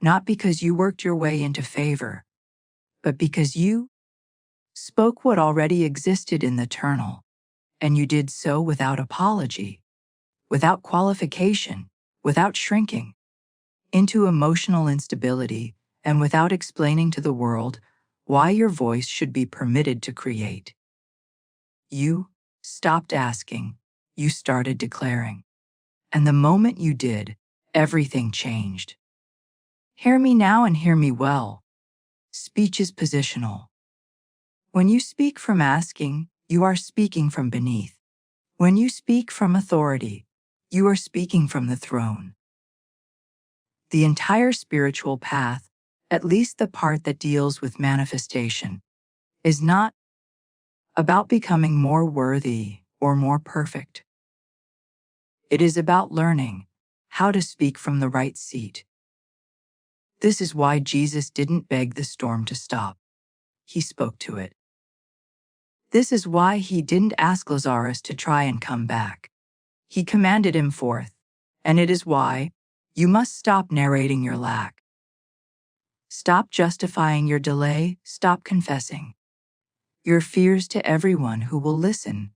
not because you worked your way into favor, but because you spoke what already existed in the eternal, and you did so without apology, without qualification, without shrinking into emotional instability, and without explaining to the world why your voice should be permitted to create. You stopped asking, you started declaring. And the moment you did, everything changed. Hear me now and hear me well. Speech is positional. When you speak from asking, you are speaking from beneath. When you speak from authority, you are speaking from the throne. The entire spiritual path, at least the part that deals with manifestation, is not about becoming more worthy or more perfect. It is about learning how to speak from the right seat. This is why Jesus didn't beg the storm to stop. He spoke to it. This is why he didn't ask Lazarus to try and come back. He commanded him forth. And it is why you must stop narrating your lack. Stop justifying your delay. Stop confessing your fears to everyone who will listen,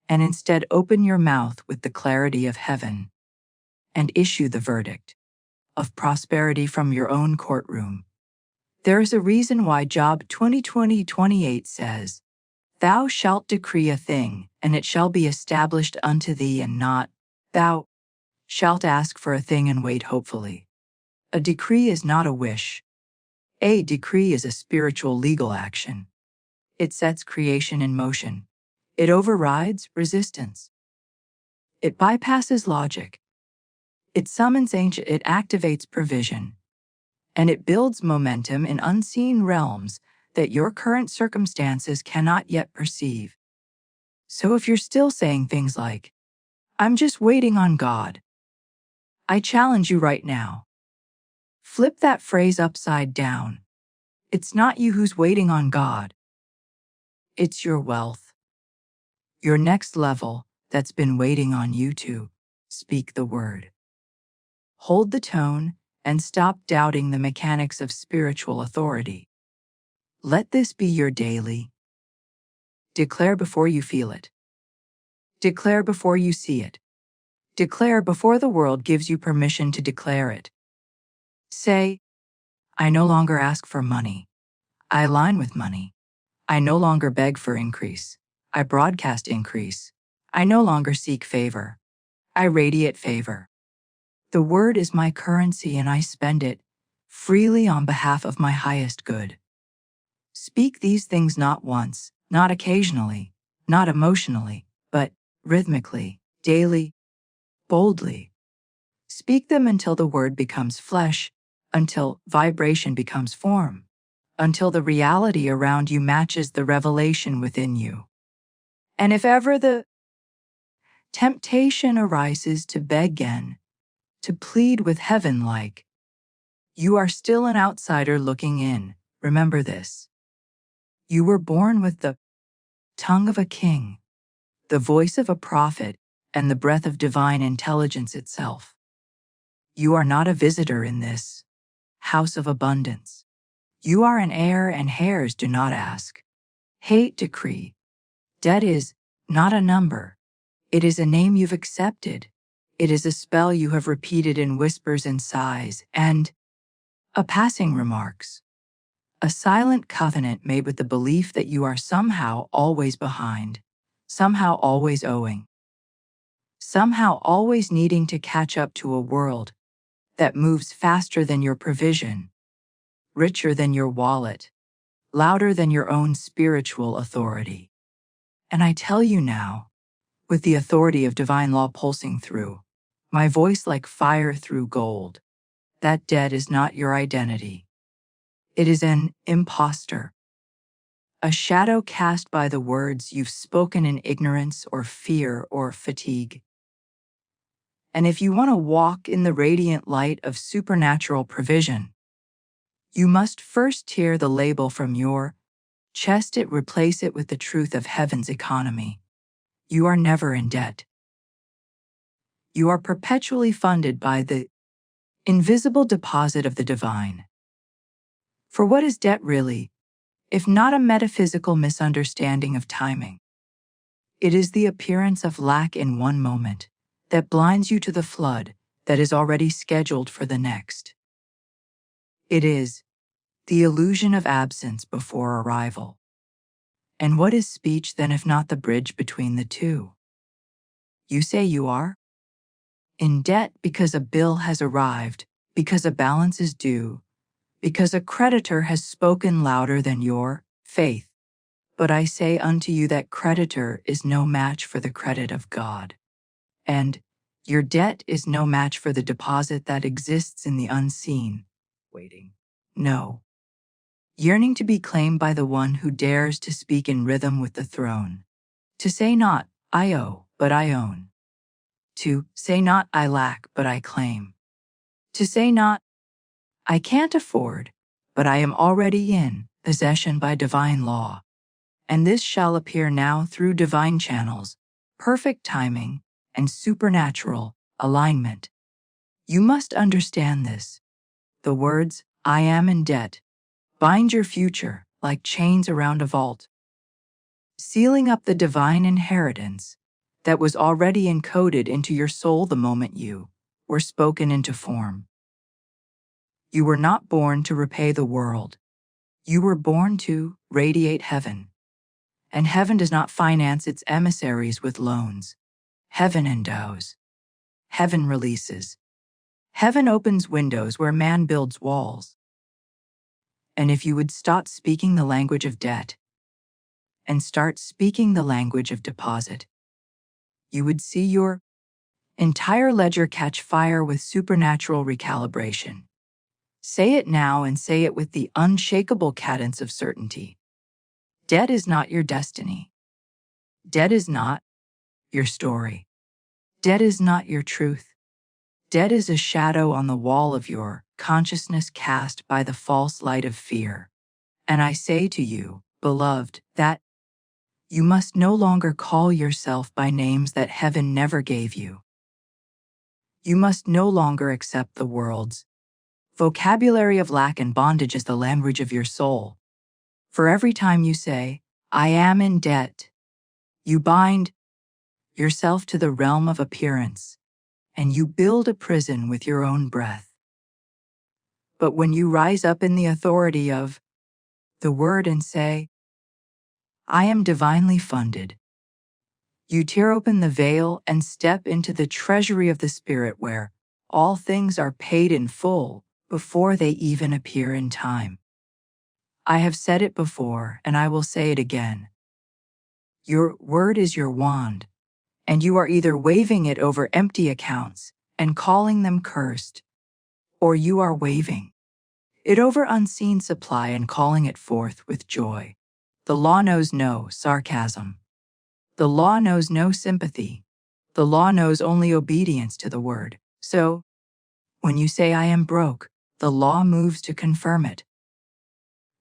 and instead open your mouth with the clarity of heaven and issue the verdict of prosperity from your own courtroom. There is a reason why Job 20:28 says, "Thou shalt decree a thing, and it shall be established unto thee, and not, thou shalt ask for a thing and wait hopefully." A decree is not a wish. A decree is a spiritual legal action. It sets creation in motion. It overrides resistance. It bypasses logic. It summons ancient, it activates provision. And it builds momentum in unseen realms that your current circumstances cannot yet perceive. So if you're still saying things like, "I'm just waiting on God," I challenge you right now. Flip that phrase upside down. It's not you who's waiting on God. It's your wealth. your next level that's been waiting on you to speak the word. Hold the tone and stop doubting the mechanics of spiritual authority. Let this be your daily. Declare before you feel it. Declare before you see it. Declare before the world gives you permission to declare it. Say, I no longer ask for money. I align with money. I no longer beg for increase. I broadcast increase. I no longer seek favor. I radiate favor. The word is my currency and I spend it freely on behalf of my highest good. Speak these things not once, not occasionally, not emotionally, but rhythmically, daily, boldly. Speak them until the word becomes flesh, until vibration becomes form, until the reality around you matches the revelation within you. And if ever the temptation arises to beg again, to plead with heaven like, you are still an outsider looking in, remember this. You were born with the tongue of a king, the voice of a prophet, and the breath of divine intelligence itself. You are not a visitor in this house of abundance. You are an heir and heirs do not ask. Hate decree. Debt is not a number. It is a name you've accepted. It is a spell you have repeated in whispers and sighs, and a passing remarks. A silent covenant made with the belief that you are somehow always behind, somehow always owing, somehow always needing to catch up to a world that moves faster than your provision, richer than your wallet, louder than your own spiritual authority. And I tell you now, with the authority of divine law pulsing through, my voice like fire through gold, that debt is not your identity. It is an impostor, a shadow cast by the words you've spoken in ignorance or fear or fatigue. And if you want to walk in the radiant light of supernatural provision, you must first tear the label from your chest and replace it with the truth of heaven's economy. You are never in debt. You are perpetually funded by the invisible deposit of the divine. For what is debt really, if not a metaphysical misunderstanding of timing? It is the appearance of lack in one moment that blinds you to the flood that is already scheduled for the next. It is the illusion of absence before arrival. And what is speech then if not the bridge between the two? You say you are in debt because a bill has arrived, because a balance is due, because a creditor has spoken louder than your faith. But I say unto you that creditor is no match for the credit of God. And your debt is no match for the deposit that exists in the unseen, waiting. No. Yearning to be claimed by the one who dares to speak in rhythm with the throne. To say not, I owe, but I own. To say not, I lack, but I claim. To say not, I can't afford, but I am already in possession by divine law. And this shall appear now through divine channels, perfect timing, and supernatural alignment. You must understand this. The words, I am in debt, bind your future like chains around a vault, sealing up the divine inheritance that was already encoded into your soul the moment you were spoken into form. You were not born to repay the world. You were born to radiate heaven. And heaven does not finance its emissaries with loans. Heaven endows. Heaven releases. Heaven opens windows where man builds walls. And if you would stop speaking the language of debt and start speaking the language of deposit, you would see your entire ledger catch fire with supernatural recalibration. Say it now and say it with the unshakable cadence of certainty. Debt is not your destiny. Debt is not your story. Debt is not your truth. Debt is a shadow on the wall of your consciousness cast by the false light of fear. And I say to you, beloved, that You must no longer call yourself by names that heaven never gave you. You must no longer accept the world's vocabulary of lack and bondage as the language of your soul. For every time you say, I am in debt, you bind yourself to the realm of appearance, and you build a prison with your own breath. But when you rise up in the authority of the word and say, I am divinely funded, you tear open the veil and step into the treasury of the Spirit where all things are paid in full before they even appear in time. I have said it before and I will say it again. Your word is your wand, and you are either waving it over empty accounts and calling them cursed, or you are waving it over unseen supply and calling it forth with joy. The law knows no sarcasm. The law knows no sympathy. The law knows only obedience to the word. So, when you say I am broke, the law moves to confirm it.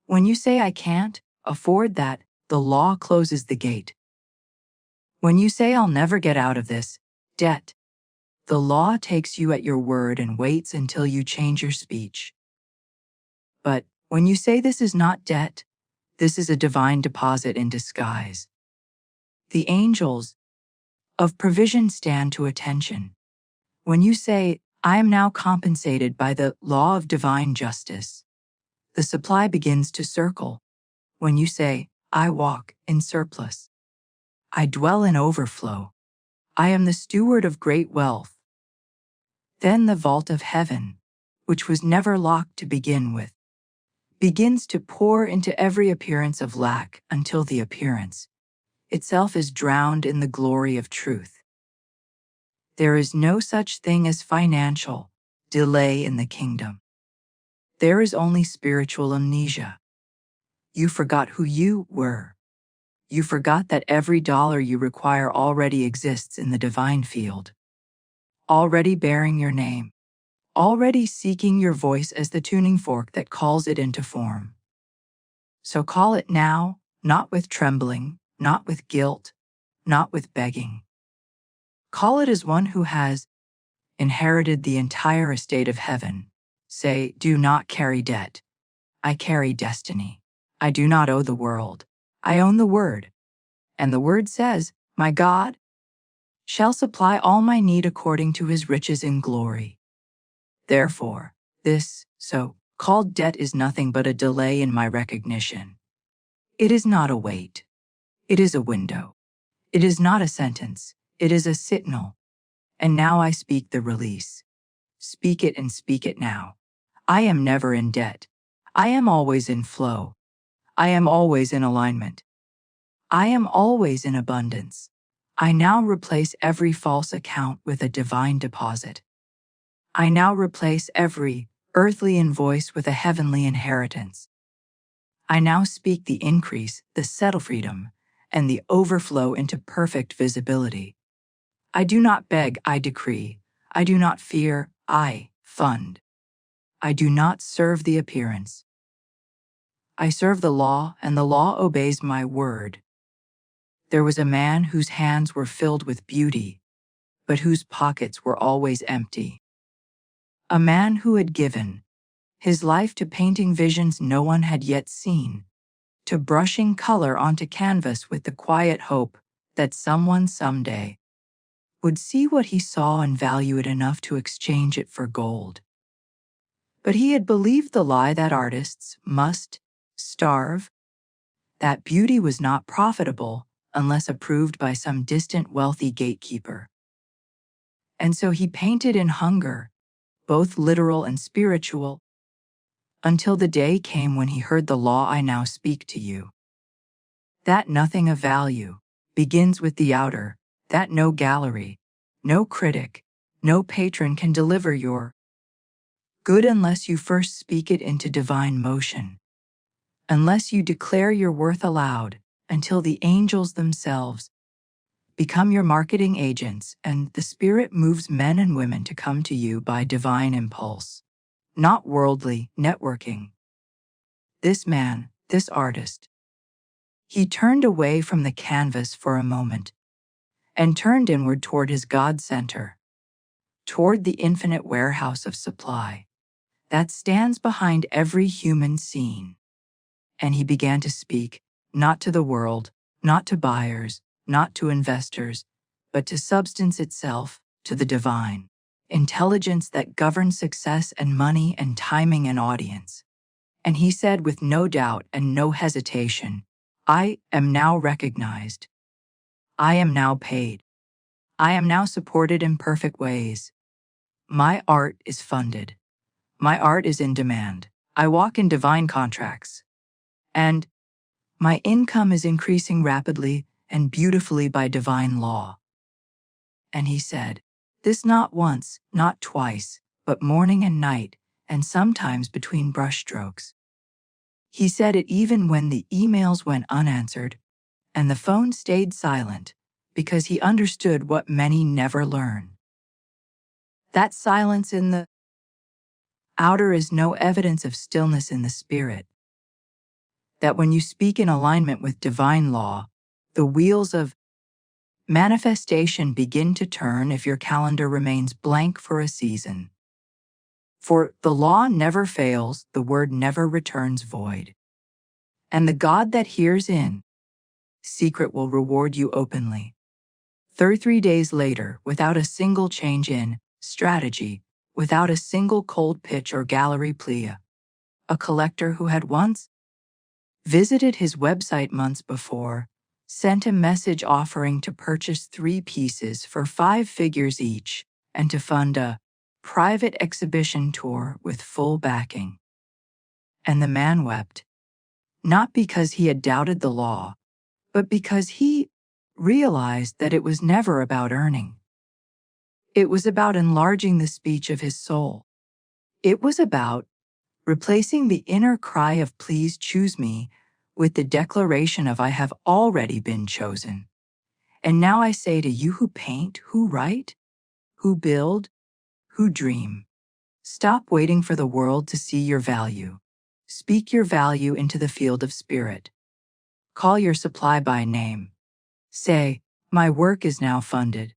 When you say I can't afford that, the law closes the gate. When you say I'll never get out of this debt, the law takes you at your word and waits until you change your speech. But when you say this is not debt, this is a divine deposit in disguise. The angels of provision stand to attention. When you say, I am now compensated by the law of divine justice, the supply begins to circle. When you say, I walk in surplus, I dwell in overflow, I am the steward of great wealth, then the vault of heaven, which was never locked to begin with, begins to pour into every appearance of lack until the appearance itself is drowned in the glory of truth. There is no such thing as financial delay in the kingdom. There is only spiritual amnesia. You forgot who you were. You forgot that every dollar you require already exists in the divine field, already bearing your name, already seeking your voice as the tuning fork that calls it into form. So call it now, not with trembling, not with guilt, not with begging. Call it as one who has inherited the entire estate of heaven. Say, do not carry debt. I carry destiny. I do not owe the world. I own the word. And the word says, my God shall supply all my need according to his riches in glory. Therefore, this so-called debt is nothing but a delay in my recognition. It is not a wait. It is a window. It is not a sentence. It is a signal. And now I speak the release. Speak it and speak it now. I am never in debt. I am always in flow. I am always in alignment. I am always in abundance. I now replace every false account with a divine deposit. I now replace every earthly invoice with a heavenly inheritance. I now speak the increase, the settle freedom, and the overflow into perfect visibility. I do not beg, I decree. I do not fear, I fund. I do not serve the appearance. I serve the law, and the law obeys my word. There was a man whose hands were filled with beauty, but whose pockets were always empty. A man who had given his life to painting visions no one had yet seen, to brushing color onto canvas with the quiet hope that someone someday would see what he saw and value it enough to exchange it for gold. But he had believed the lie that artists must starve, that beauty was not profitable unless approved by some distant wealthy gatekeeper. And so he painted in hunger, both literal and spiritual, until the day came when he heard the law I now speak to you. That nothing of value begins with the outer, that no gallery, no critic, no patron can deliver your good unless you first speak it into divine motion, unless you declare your worth aloud until the angels themselves become your marketing agents and the Spirit moves men and women to come to you by divine impulse, not worldly networking. This man, this artist, He turned away from the canvas for a moment and turned inward toward his God center, toward the infinite warehouse of supply that stands behind every human scene. And he began to speak, not to the world, not to buyers, not to investors, but to substance itself, to the divine intelligence that governs success and money and timing and audience. And he said with no doubt and no hesitation, I am now recognized. I am now paid. I am now supported in perfect ways. My art is funded. My art is in demand. I walk in divine contracts. And my income is increasing rapidly and beautifully by divine law. And he said, this not once, not twice, but morning and night, and sometimes between brushstrokes. He said it even when the emails went unanswered and the phone stayed silent, because he understood what many never learn. That silence in the outer is no evidence of stillness in the spirit. That when you speak in alignment with divine law, the wheels of manifestation begin to turn if your calendar remains blank for a season. For the law never fails, the word never returns void. And the God that hears in secret will reward you openly. 33 days later, without a single change in strategy, without a single cold pitch or gallery plea, a collector who had once visited his website months before sent a message offering to purchase 3 pieces for 5 figures each and to fund a private exhibition tour with full backing. And the man wept, not because he had doubted the law, but because he realized that it was never about earning. It was about enlarging the speech of his soul. It was about replacing the inner cry of please choose me with the declaration of I have already been chosen. And now I say to you who paint, who write, who build, who dream, stop waiting for the world to see your value. Speak your value into the field of spirit. Call your supply by name. Say, my work is now funded.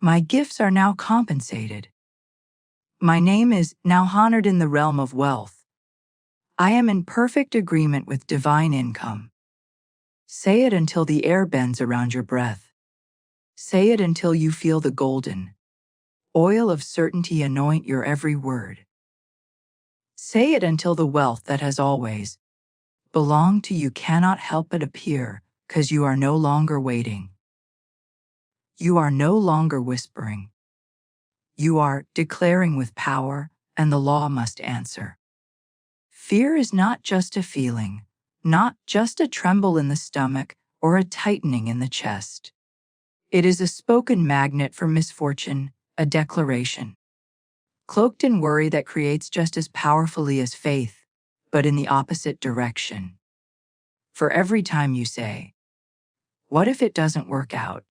My gifts are now compensated. My name is now honored in the realm of wealth. I am in perfect agreement with divine income. Say it until the air bends around your breath. Say it until you feel the golden oil of certainty anoint your every word. Say it until the wealth that has always belonged to you cannot help but appear, because you are no longer waiting. You are no longer whispering. You are declaring with power, and the law must answer. Fear is not just a feeling, not just a tremble in the stomach or a tightening in the chest. It is a spoken magnet for misfortune, a declaration, cloaked in worry that creates just as powerfully as faith, but in the opposite direction. For every time you say, what if it doesn't work out?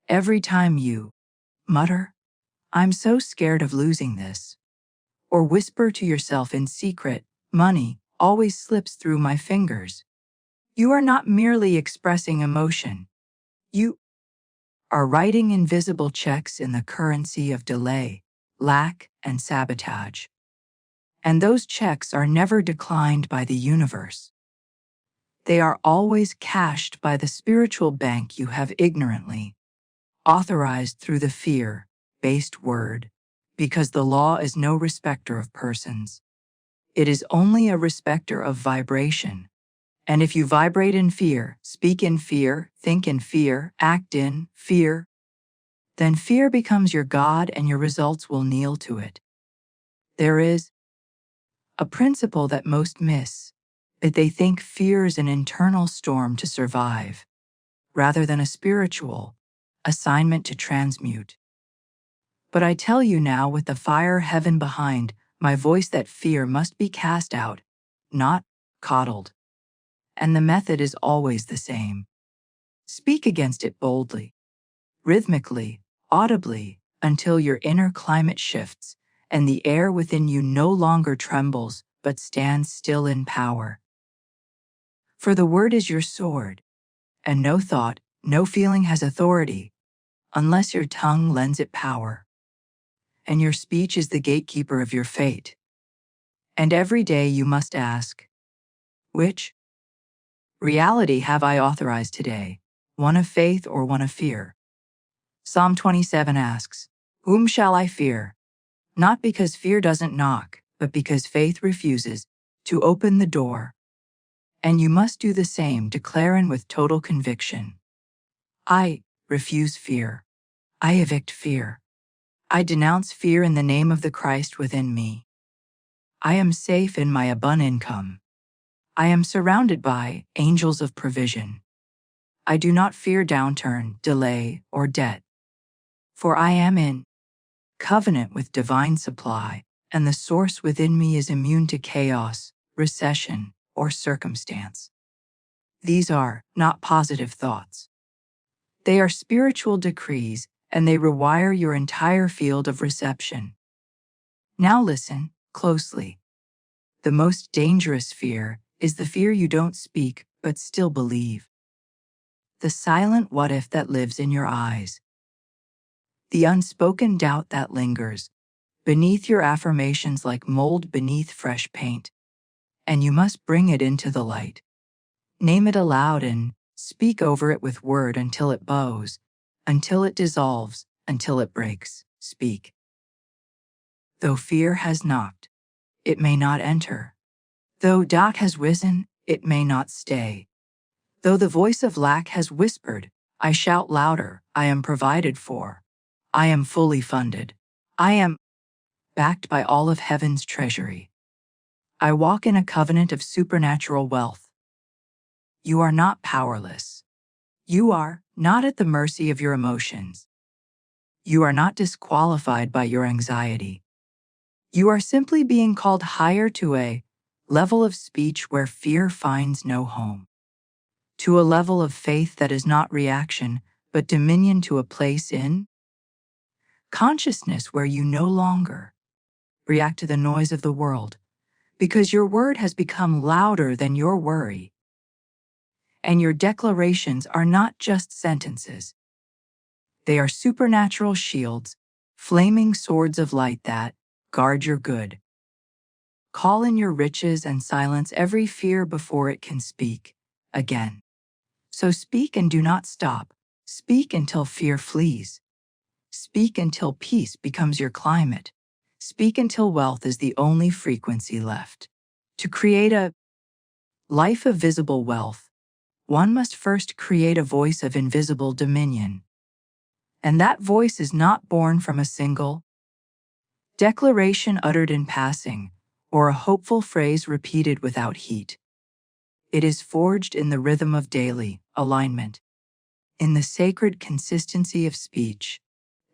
Every time you mutter, I'm so scared of losing this, or whisper to yourself in secret, money always slips through my fingers. You are not merely expressing emotion. You are writing invisible checks in the currency of delay, lack, and sabotage. And those checks are never declined by the universe. They are always cashed by the spiritual bank you have ignorantly authorized through the fear-based word, because the law is no respecter of persons. It is only a respecter of vibration. And if you vibrate in fear, speak in fear, think in fear, act in fear, then fear becomes your God and your results will kneel to it. There is a principle that most miss, that they think fear is an internal storm to survive, rather than a spiritual assignment to transmute. But I tell you now with the fire heaven behind my voice that fear must be cast out, not coddled. And the method is always the same. Speak against it boldly, rhythmically, audibly, until your inner climate shifts and the air within you no longer trembles but stands still in power. For the word is your sword, and no thought, no feeling has authority, unless your tongue lends it power. And your speech is the gatekeeper of your fate. And every day you must ask, which reality have I authorized today, one of faith or one of fear? Psalm 27 asks, whom shall I fear? Not because fear doesn't knock, but because faith refuses to open the door. And you must do the same, declaring with total conviction, I refuse fear. I evict fear. I denounce fear in the name of the Christ within me. I am safe in my abundant income. I am surrounded by angels of provision. I do not fear downturn, delay, or debt. For I am in covenant with divine supply, and the source within me is immune to chaos, recession, or circumstance. These are not positive thoughts. They are spiritual decrees, and they rewire your entire field of reception. Now listen closely. The most dangerous fear is the fear you don't speak but still believe. The silent what if that lives in your eyes. The unspoken doubt that lingers beneath your affirmations like mold beneath fresh paint. And you must bring it into the light. Name it aloud and speak over it with word until it bows, until it dissolves, until it breaks. Speak. Though fear has knocked, it may not enter. Though doubt has risen, it may not stay. Though the voice of lack has whispered, I shout louder, I am provided for. I am fully funded. I am backed by all of heaven's treasury. I walk in a covenant of supernatural wealth. You are not powerless. You are not at the mercy of your emotions. You are not disqualified by your anxiety. You are simply being called higher to a level of speech where fear finds no home. To a level of faith that is not reaction, but dominion, to a place in consciousness where you no longer react to the noise of the world, because your word has become louder than your worry. And your declarations are not just sentences. They are supernatural shields, flaming swords of light that guard your good. Call in your riches and silence every fear before it can speak again. So speak and do not stop. Speak until fear flees. Speak until peace becomes your climate. Speak until wealth is the only frequency left. To create a life of visible wealth, one must first create a voice of invisible dominion. And that voice is not born from a single declaration uttered in passing, or a hopeful phrase repeated without heat. It is forged in the rhythm of daily alignment, in the sacred consistency of speech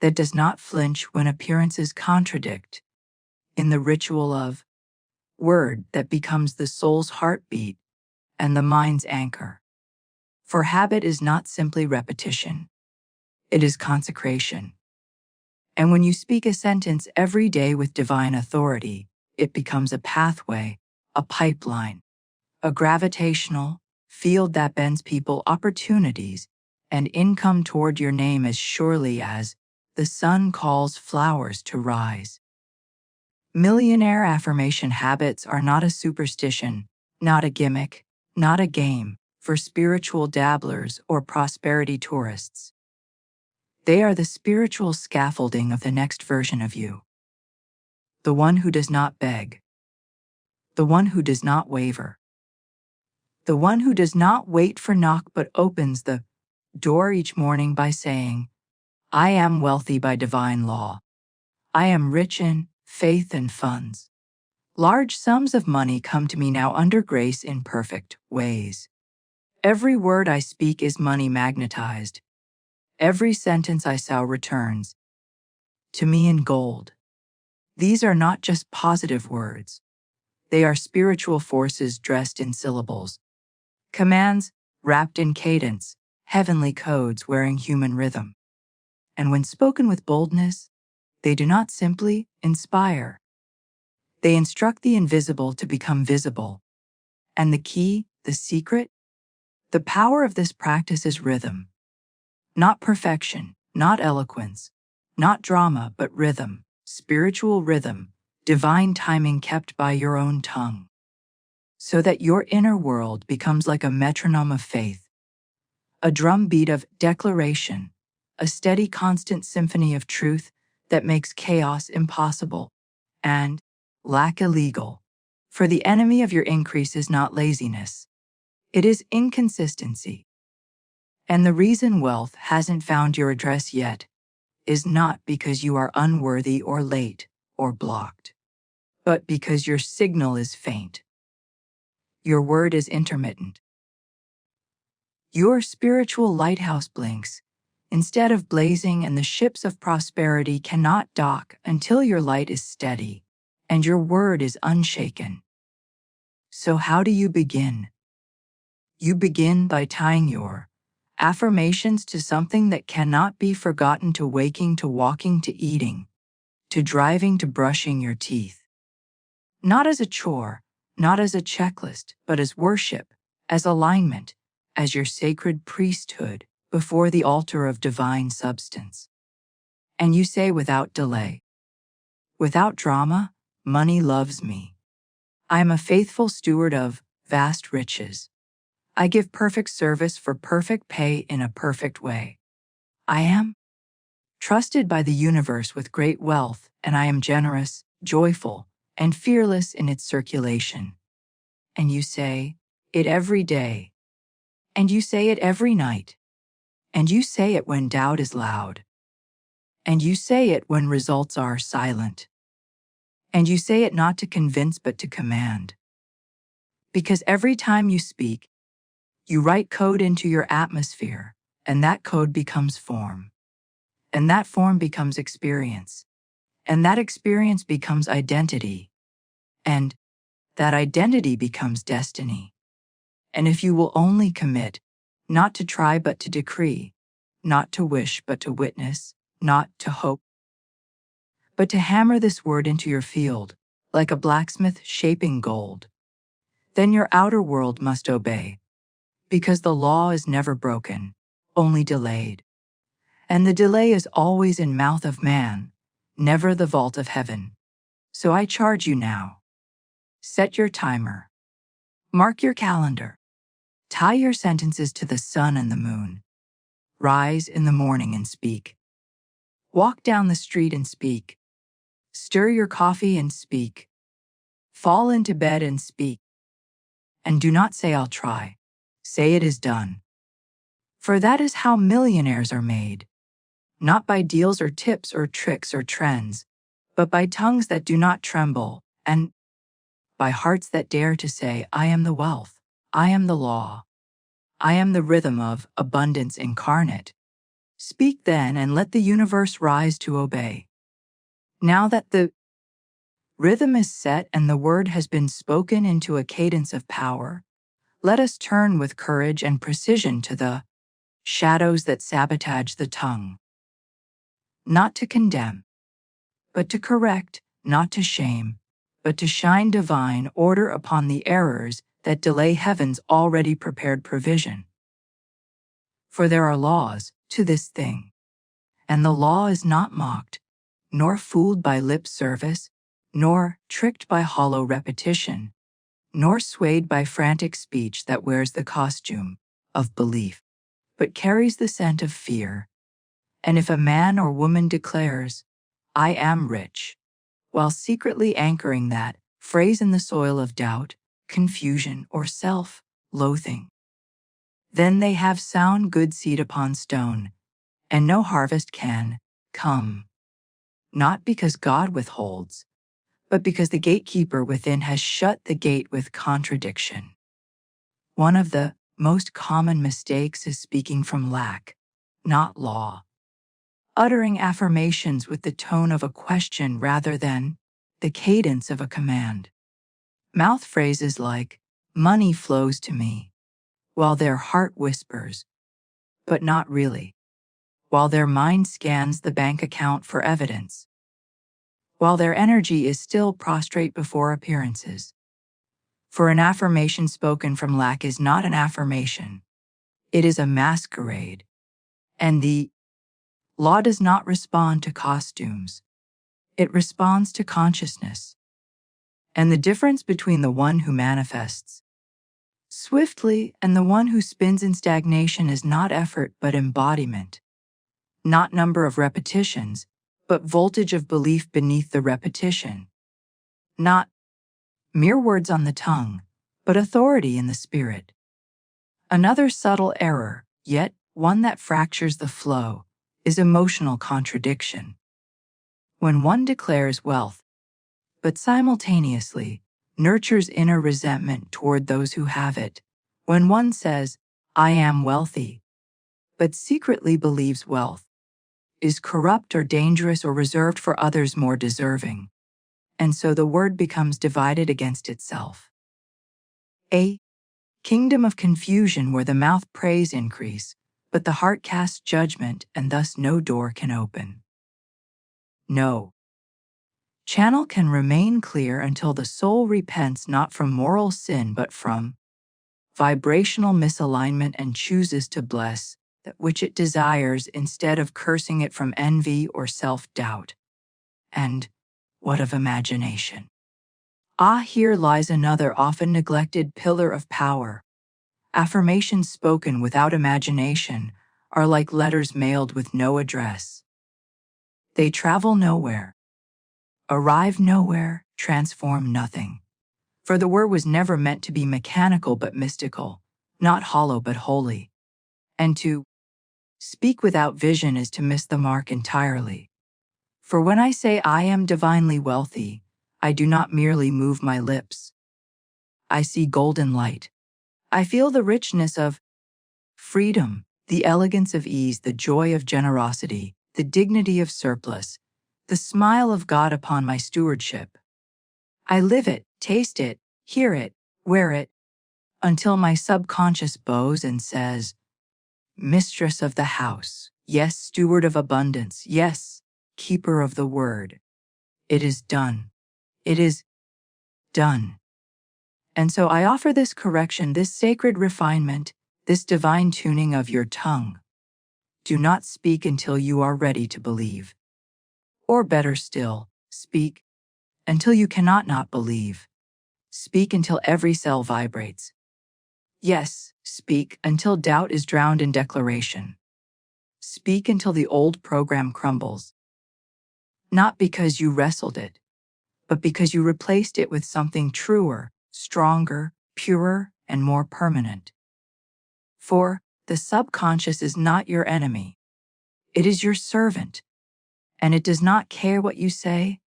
that does not flinch when appearances contradict, in the ritual of word that becomes the soul's heartbeat and the mind's anchor. For habit is not simply repetition, it is consecration. And when you speak a sentence every day with divine authority, it becomes a pathway, a pipeline, a gravitational field that bends people, opportunities, and income toward your name as surely as the sun calls flowers to rise. Millionaire affirmation habits are not a superstition, not a gimmick, not a game for spiritual dabblers or prosperity tourists. They are the spiritual scaffolding of the next version of you. The one who does not beg. The one who does not waver. The one who does not wait for knock but opens the door each morning by saying, I am wealthy by divine law. I am rich in faith and funds. Large sums of money come to me now under grace in perfect ways. Every word I speak is money magnetized. Every sentence I sow returns to me in gold. These are not just positive words. They are spiritual forces dressed in syllables. Commands wrapped in cadence, heavenly codes wearing human rhythm. And when spoken with boldness, they do not simply inspire. They instruct the invisible to become visible. And the key, the secret, The power of this practice is rhythm. Not perfection, not eloquence, not drama, but rhythm, spiritual rhythm, divine timing kept by your own tongue. So that your inner world becomes like a metronome of faith, a drum beat of declaration, a steady, constant symphony of truth that makes chaos impossible and lack illegal. For the enemy of your increase is not laziness, it is inconsistency. And the reason wealth hasn't found your address yet is not because you are unworthy or late or blocked, but because your signal is faint. Your word is intermittent. Your spiritual lighthouse blinks, instead of blazing, and the ships of prosperity cannot dock until your light is steady and your word is unshaken. So how do you begin? You begin by tying your affirmations to something that cannot be forgotten, to waking, to walking, to eating, to driving, to brushing your teeth. Not as a chore, not as a checklist, but as worship, as alignment, as your sacred priesthood before the altar of divine substance. And you say without delay, without drama, money loves me. I am a faithful steward of vast riches. I give perfect service for perfect pay in a perfect way. I am trusted by the universe with great wealth, and I am generous, joyful, and fearless in its circulation. And you say it every day. And you say it every night. And you say it when doubt is loud. And you say it when results are silent. And you say it not to convince but to command. Because every time you speak, you write code into your atmosphere, and that code becomes form. And that form becomes experience. And that experience becomes identity. And that identity becomes destiny. And if you will only commit, not to try but to decree, not to wish but to witness, not to hope, but to hammer this word into your field, like a blacksmith shaping gold, then your outer world must obey. Because the law is never broken, only delayed. And the delay is always in mouth of man, never the vault of heaven. So I charge you now. Set your timer. Mark your calendar. Tie your sentences to the sun and the moon. Rise in the morning and speak. Walk down the street and speak. Stir your coffee and speak. Fall into bed and speak. And do not say I'll try. Say it is done. For that is how millionaires are made. Not by deals or tips or tricks or trends, but by tongues that do not tremble, and by hearts that dare to say, I am the wealth, I am the law, I am the rhythm of abundance incarnate. Speak then and let the universe rise to obey. Now that the rhythm is set and the word has been spoken into a cadence of power, let us turn with courage and precision to the shadows that sabotage the tongue. Not to condemn, but to correct, not to shame, but to shine divine order upon the errors that delay heaven's already prepared provision. For there are laws to this thing, and the law is not mocked, nor fooled by lip service, nor tricked by hollow repetition, nor swayed by frantic speech that wears the costume of belief, but carries the scent of fear. And if a man or woman declares, I am rich, while secretly anchoring that phrase in the soil of doubt, confusion, or self-loathing, then they have sown good seed upon stone, and no harvest can come. Not because God withholds, but because the gatekeeper within has shut the gate with contradiction. One of the most common mistakes is speaking from lack, not law. Uttering affirmations with the tone of a question rather than the cadence of a command. Mouth phrases like, money flows to me, while their heart whispers, but not really. While their mind scans the bank account for evidence. While their energy is still prostrate before appearances. For an affirmation spoken from lack is not an affirmation, It is a masquerade. And the law does not respond to costumes. It responds to consciousness. And the difference between the one who manifests swiftly and the one who spins in stagnation is not effort but embodiment, not number of repetitions, but voltage of belief beneath the repetition, not mere words on the tongue, but authority in the spirit. Another subtle error, yet one that fractures the flow, is emotional contradiction. When one declares wealth, but simultaneously nurtures inner resentment toward those who have it, when one says, "I am wealthy," but secretly believes wealth is corrupt or dangerous or reserved for others more deserving, and so the word becomes divided against itself. A kingdom of confusion where the mouth prays increase, but the heart casts judgment and thus no door can open. No channel can remain clear until the soul repents not from moral sin but from vibrational misalignment and chooses to bless that which it desires instead of cursing it from envy or self-doubt. And what of imagination? Here lies another often neglected pillar of power. Affirmations spoken without imagination are like letters mailed with no address. They travel nowhere, arrive nowhere, transform nothing. For the word was never meant to be mechanical but mystical, not hollow but holy. And to speak without vision is to miss the mark entirely. For when I say I am divinely wealthy, I do not merely move my lips. I see golden light. I feel the richness of freedom, the elegance of ease, the joy of generosity, the dignity of surplus, the smile of God upon my stewardship. I live it, taste it, hear it, wear it, until my subconscious bows and says, "Mistress of the house, yes, steward of abundance, yes, keeper of the word. It is done. It is done." And so I offer this correction, this sacred refinement, this divine tuning of your tongue. Do not speak until you are ready to believe. Or better still, speak until you cannot not believe. Speak until every cell vibrates. Yes, speak until doubt is drowned in declaration. Speak until the old program crumbles. Not because you wrestled it, but because you replaced it with something truer, stronger, purer, and more permanent. For the subconscious is not your enemy. It is your servant, and it does not care what you say.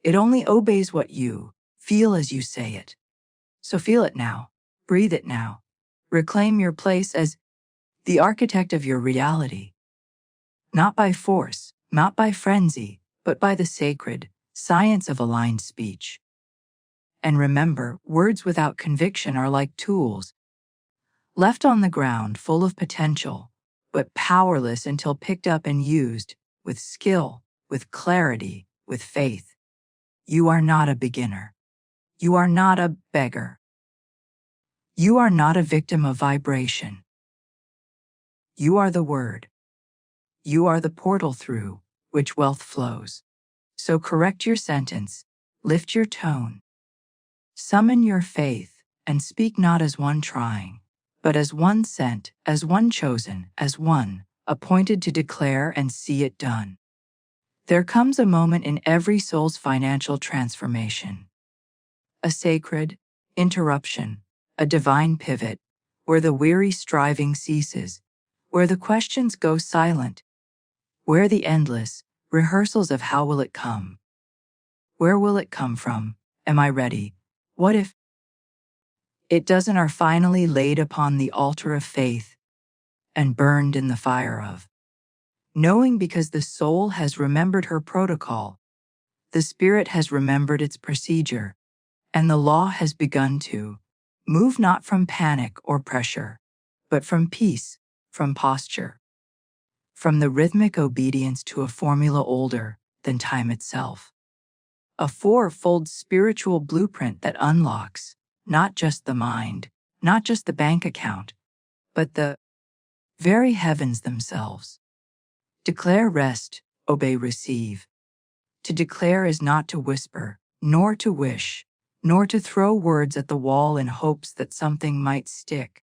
It only obeys what you feel as you say it. So feel it now, breathe it now. Reclaim your place as the architect of your reality. Not by force, not by frenzy, but by the sacred science of aligned speech. And remember, words without conviction are like tools, left on the ground full of potential, but powerless until picked up and used with skill, with clarity, with faith. You are not a beginner. You are not a beggar. You are not a victim of vibration. You are the word. You are the portal through which wealth flows. So correct your sentence, lift your tone, summon your faith, and speak not as one trying, but as one sent, as one chosen, as one appointed to declare and see it done. There comes a moment in every soul's financial transformation, a sacred interruption, a divine pivot, where the weary striving ceases, where the questions go silent, where the endless rehearsals of how will it come? Where will it come from? Am I ready? What if it doesn't are finally laid upon the altar of faith and burned in the fire of knowing, because the soul has remembered her protocol, the spirit has remembered its procedure, and the law has begun to move not from panic or pressure, but from peace, from posture, from the rhythmic obedience to a formula older than time itself. A four-fold spiritual blueprint that unlocks not just the mind, not just the bank account, but the very heavens themselves. Declare, rest, obey, receive. To declare is not to whisper, nor to wish, nor to throw words at the wall in hopes that something might stick.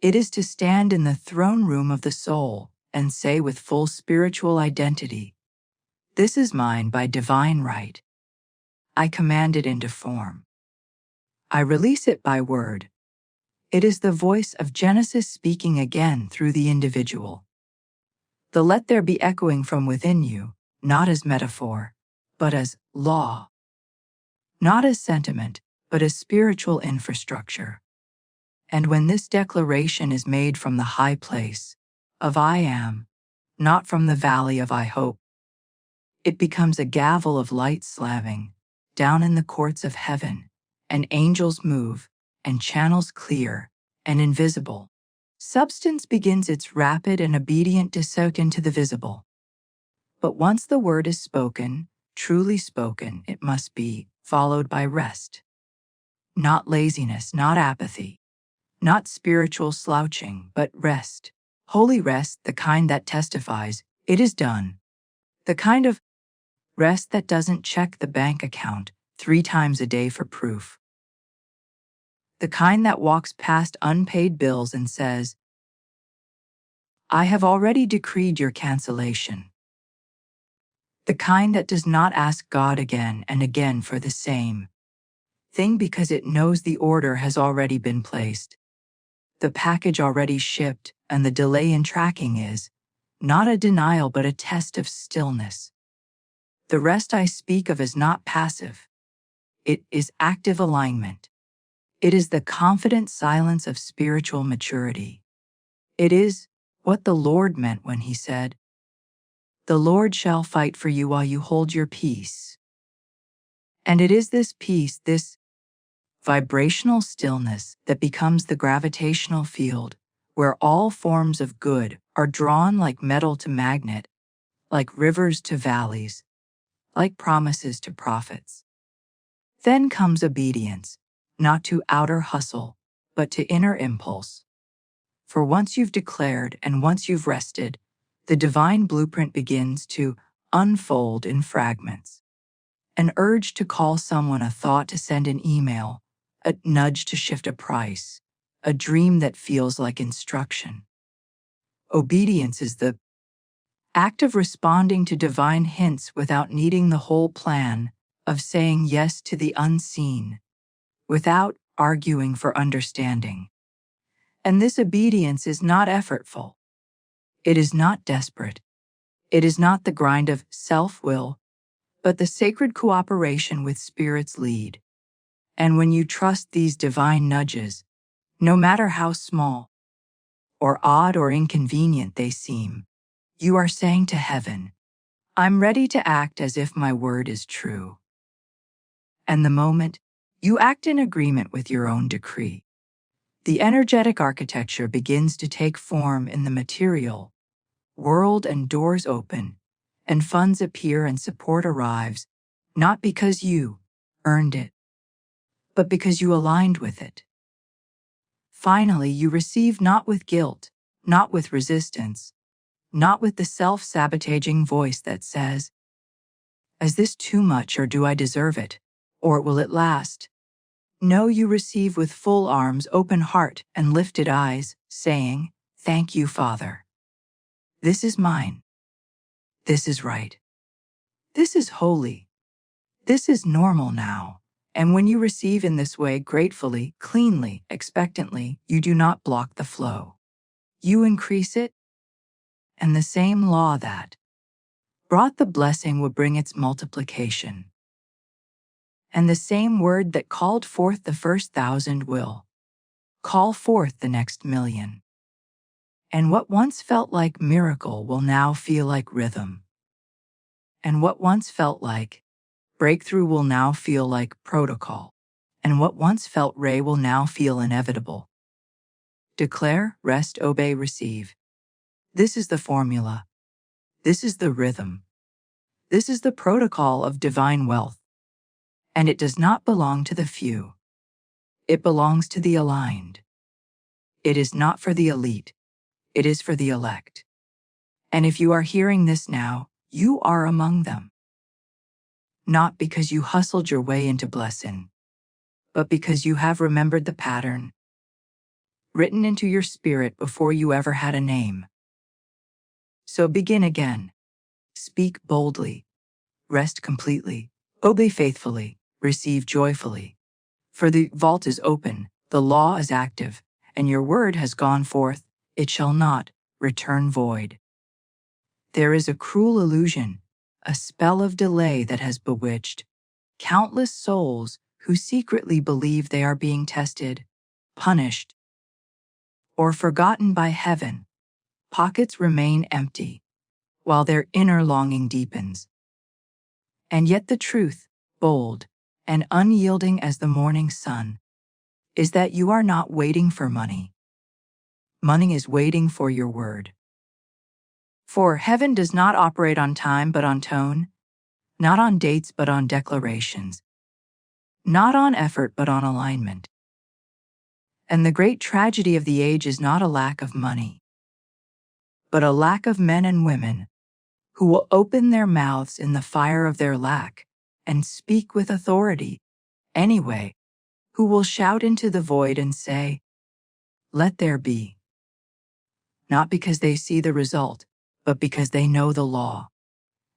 It is to stand in the throne room of the soul and say with full spiritual identity, "This is mine by divine right. I command it into form. I release it by word." It is the voice of Genesis speaking again through the individual. The "let there be" echoing from within you, not as metaphor, but as law. Not as sentiment, but as spiritual infrastructure. And when this declaration is made from the high place of I am, not from the valley of I hope, it becomes a gavel of light slamming down in the courts of heaven, and angels move, and channels clear and invisible. Substance begins its rapid and obedient descent into the visible. But once the word is spoken, truly spoken, it must be followed by rest. Not laziness, not apathy, not spiritual slouching, but rest. Holy rest, the kind that testifies, "It is done." The kind of rest that doesn't check the bank account 3 times a day for proof. The kind that walks past unpaid bills and says, "I have already decreed your cancellation." The kind that does not ask God again and again for the same thing because it knows the order has already been placed, the package already shipped, and the delay in tracking is not a denial but a test of stillness. The rest I speak of is not passive. It is active alignment. It is the confident silence of spiritual maturity. It is what the Lord meant when he said, "The Lord shall fight for you while you hold your peace." And it is this peace, this vibrational stillness, that becomes the gravitational field where all forms of good are drawn like metal to magnet, like rivers to valleys, like promises to prophets. Then comes obedience, not to outer hustle, but to inner impulse. For once you've declared and once you've rested, the divine blueprint begins to unfold in fragments. An urge to call someone, a thought to send an email, a nudge to shift a price, a dream that feels like instruction. Obedience is the act of responding to divine hints without needing the whole plan, of saying yes to the unseen, without arguing for understanding. And this obedience is not effortful. It is not desperate. It is not the grind of self-will, but the sacred cooperation with Spirit's lead. And when you trust these divine nudges, no matter how small, or odd or inconvenient they seem, you are saying to heaven, "I'm ready to act as if my word is true." And the moment you act in agreement with your own decree, the energetic architecture begins to take form in the material world, and doors open, and funds appear, and support arrives, not because you earned it, but because you aligned with it. Finally, you receive not with guilt, not with resistance, not with the self-sabotaging voice that says, "Is this too much, or do I deserve it? Or will it last?" No, you receive with full arms, open heart, and lifted eyes, saying, "Thank you, Father. This is mine. This is right. This is holy. This is normal now." And when you receive in this way, gratefully, cleanly, expectantly, you do not block the flow. You increase it, and the same law that brought the blessing will bring its multiplication. And the same word that called forth the first 1,000 will call forth the next million. And what once felt like miracle will now feel like rhythm. And what once felt like breakthrough will now feel like protocol. And what once felt ray will now feel inevitable. Declare, rest, obey, receive. This is the formula. This is the rhythm. This is the protocol of divine wealth. And it does not belong to the few. It belongs to the aligned. It is not for the elite. It is for the elect. And if you are hearing this now, you are among them. Not because you hustled your way into blessing, but because you have remembered the pattern, written into your spirit before you ever had a name. So begin again. Speak boldly, rest completely, obey faithfully, receive joyfully. For the vault is open, the law is active, and your word has gone forth, it shall not return void. There is a cruel illusion, a spell of delay that has bewitched countless souls who secretly believe they are being tested, punished, or forgotten by heaven. Pockets remain empty, while their inner longing deepens. And yet the truth, bold and unyielding as the morning sun, is that you are not waiting for money. Money is waiting for your word. For heaven does not operate on time but on tone, not on dates but on declarations, not on effort but on alignment. And the great tragedy of the age is not a lack of money, but a lack of men and women who will open their mouths in the fire of their lack and speak with authority anyway, who will shout into the void and say, "Let there be." Not because they see the result, but because they know the law.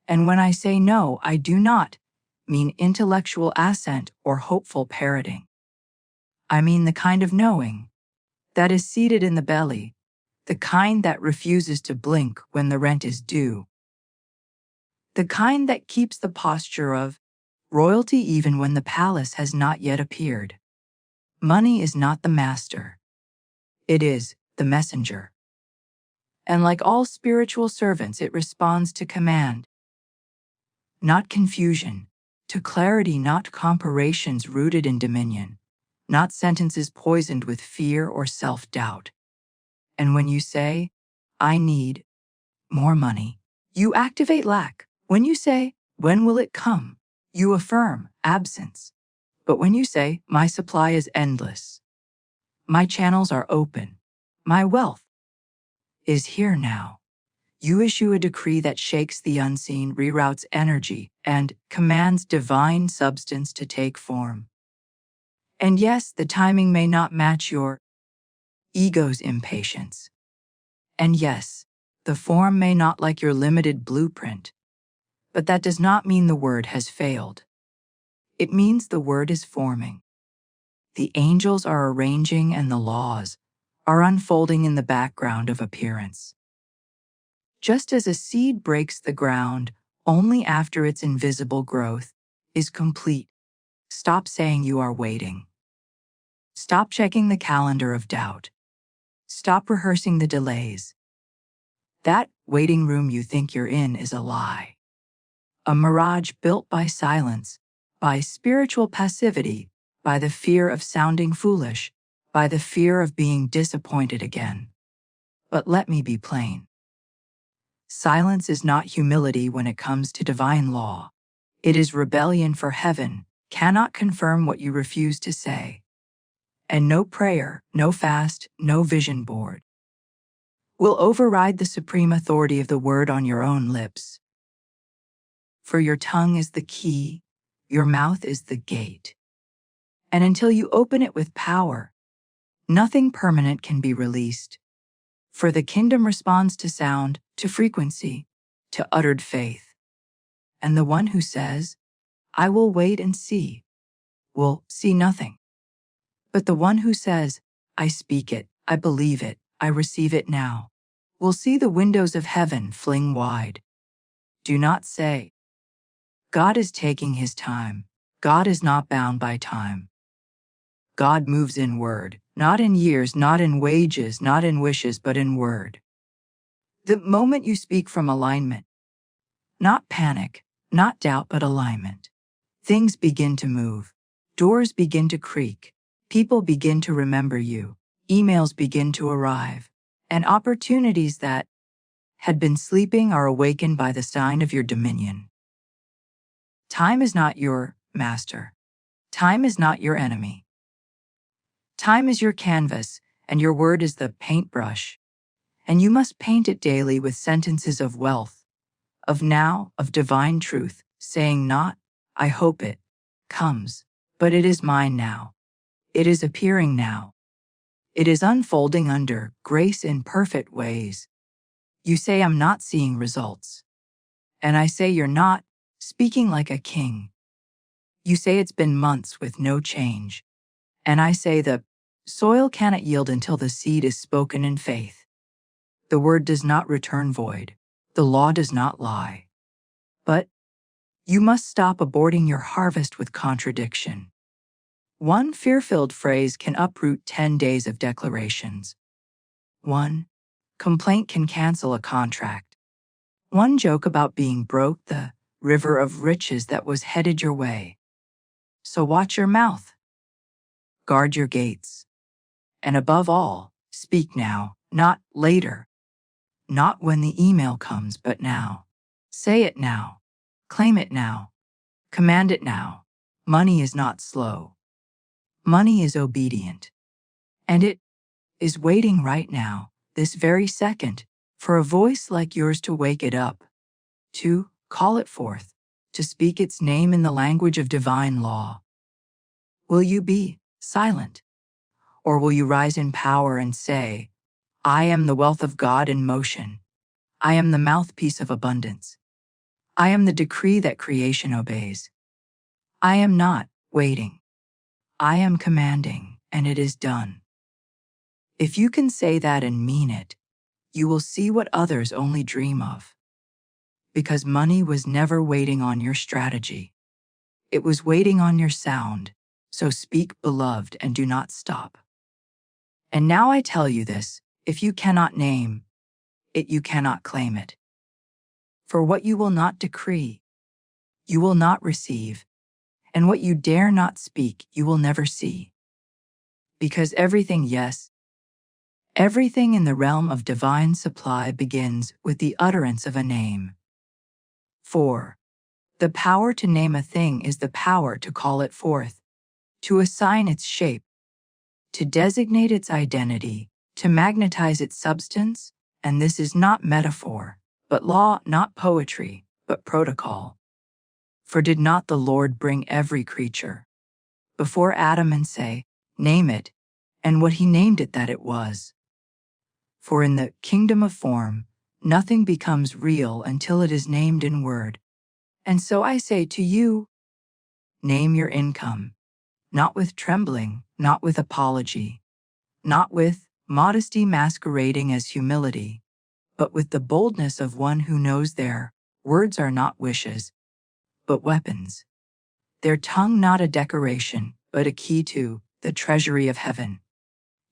And when I say no, I do not mean intellectual assent or hopeful parroting. I mean the kind of knowing that is seated in the belly, the kind that refuses to blink when the rent is due, the kind that keeps the posture of royalty even when the palace has not yet appeared. Money is not the master. It is the messenger. And like all spiritual servants, it responds to command, not confusion, to clarity, not comparations rooted in dominion, not sentences poisoned with fear or self-doubt. And when you say, "I need more money," you activate lack. When you say, "When will it come?" you affirm absence. But when you say, "My supply is endless, my channels are open, my wealth is here now," you issue a decree that shakes the unseen, reroutes energy, and commands divine substance to take form. And yes, the timing may not match your ego's impatience. And yes, the form may not like your limited blueprint. But that does not mean the word has failed. It means the word is forming. The angels are arranging and the laws are unfolding in the background of appearance. Just as a seed breaks the ground only after its invisible growth is complete, stop saying you are waiting. Stop checking the calendar of doubt. Stop rehearsing the delays. That waiting room you think you're in is a lie. A mirage built by silence, by spiritual passivity, by the fear of sounding foolish, by the fear of being disappointed again. But let me be plain. Silence is not humility when it comes to divine law. It is rebellion, for heaven cannot confirm what you refuse to say. And no prayer, no fast, no vision board will override the supreme authority of the word on your own lips. For your tongue is the key, your mouth is the gate. And until you open it with power, nothing permanent can be released. For the kingdom responds to sound, to frequency, to uttered faith. And the one who says, "I will wait and see," will see nothing. But the one who says, "I speak it, I believe it, I receive it now," will see the windows of heaven fling wide. Do not say, "God is taking his time." God is not bound by time. God moves in word, not in years, not in wages, not in wishes, but in word. The moment you speak from alignment, not panic, not doubt, but alignment, things begin to move. Doors begin to creak. People begin to remember you. Emails begin to arrive. And opportunities that had been sleeping are awakened by the sign of your dominion. Time is not your master. Time is not your enemy. Time is your canvas, and your word is the paintbrush. And you must paint it daily with sentences of wealth, of now, of divine truth, saying not, I hope it comes, but it is mine now. It is appearing now. It is unfolding under grace in perfect ways. You say I'm not seeing results. And I say you're not speaking like a king. You say it's been months with no change. And I say the soil cannot yield until the seed is spoken in faith. The word does not return void. The law does not lie. But you must stop aborting your harvest with contradiction. One fear-filled phrase can uproot 10 days of declarations. One complaint can cancel a contract. One joke about being broke the river of riches that was headed your way. So watch your mouth. Guard your gates. And above all, speak now, not later. Not when the email comes, but now. Say it now. Claim it now. Command it now. Money is not slow. Money is obedient. And it is waiting right now, this very second, for a voice like yours to wake it up, to call it forth, to speak its name in the language of divine law. Will you be silent? Or will you rise in power and say, I am the wealth of God in motion. I am the mouthpiece of abundance. I am the decree that creation obeys. I am not waiting. I am commanding, and it is done. If you can say that and mean it, you will see what others only dream of. Because money was never waiting on your strategy. It was waiting on your sound, so speak, beloved, and do not stop. And now I tell you this, if you cannot name it, you cannot claim it. For what you will not decree, you will not receive, and what you dare not speak, you will never see. Because everything, yes, everything in the realm of divine supply begins with the utterance of a name. 4. The power to name a thing is the power to call it forth, to assign its shape, to designate its identity, to magnetize its substance, and this is not metaphor, but law, not poetry, but protocol. For did not the Lord bring every creature before Adam and say, name it, and what he named it that it was? For in the kingdom of form, nothing becomes real until it is named in word. And so I say to you, name your income, not with trembling, not with apology, not with modesty masquerading as humility, but with the boldness of one who knows their words are not wishes, but weapons. Their tongue not a decoration, but a key to the treasury of heaven.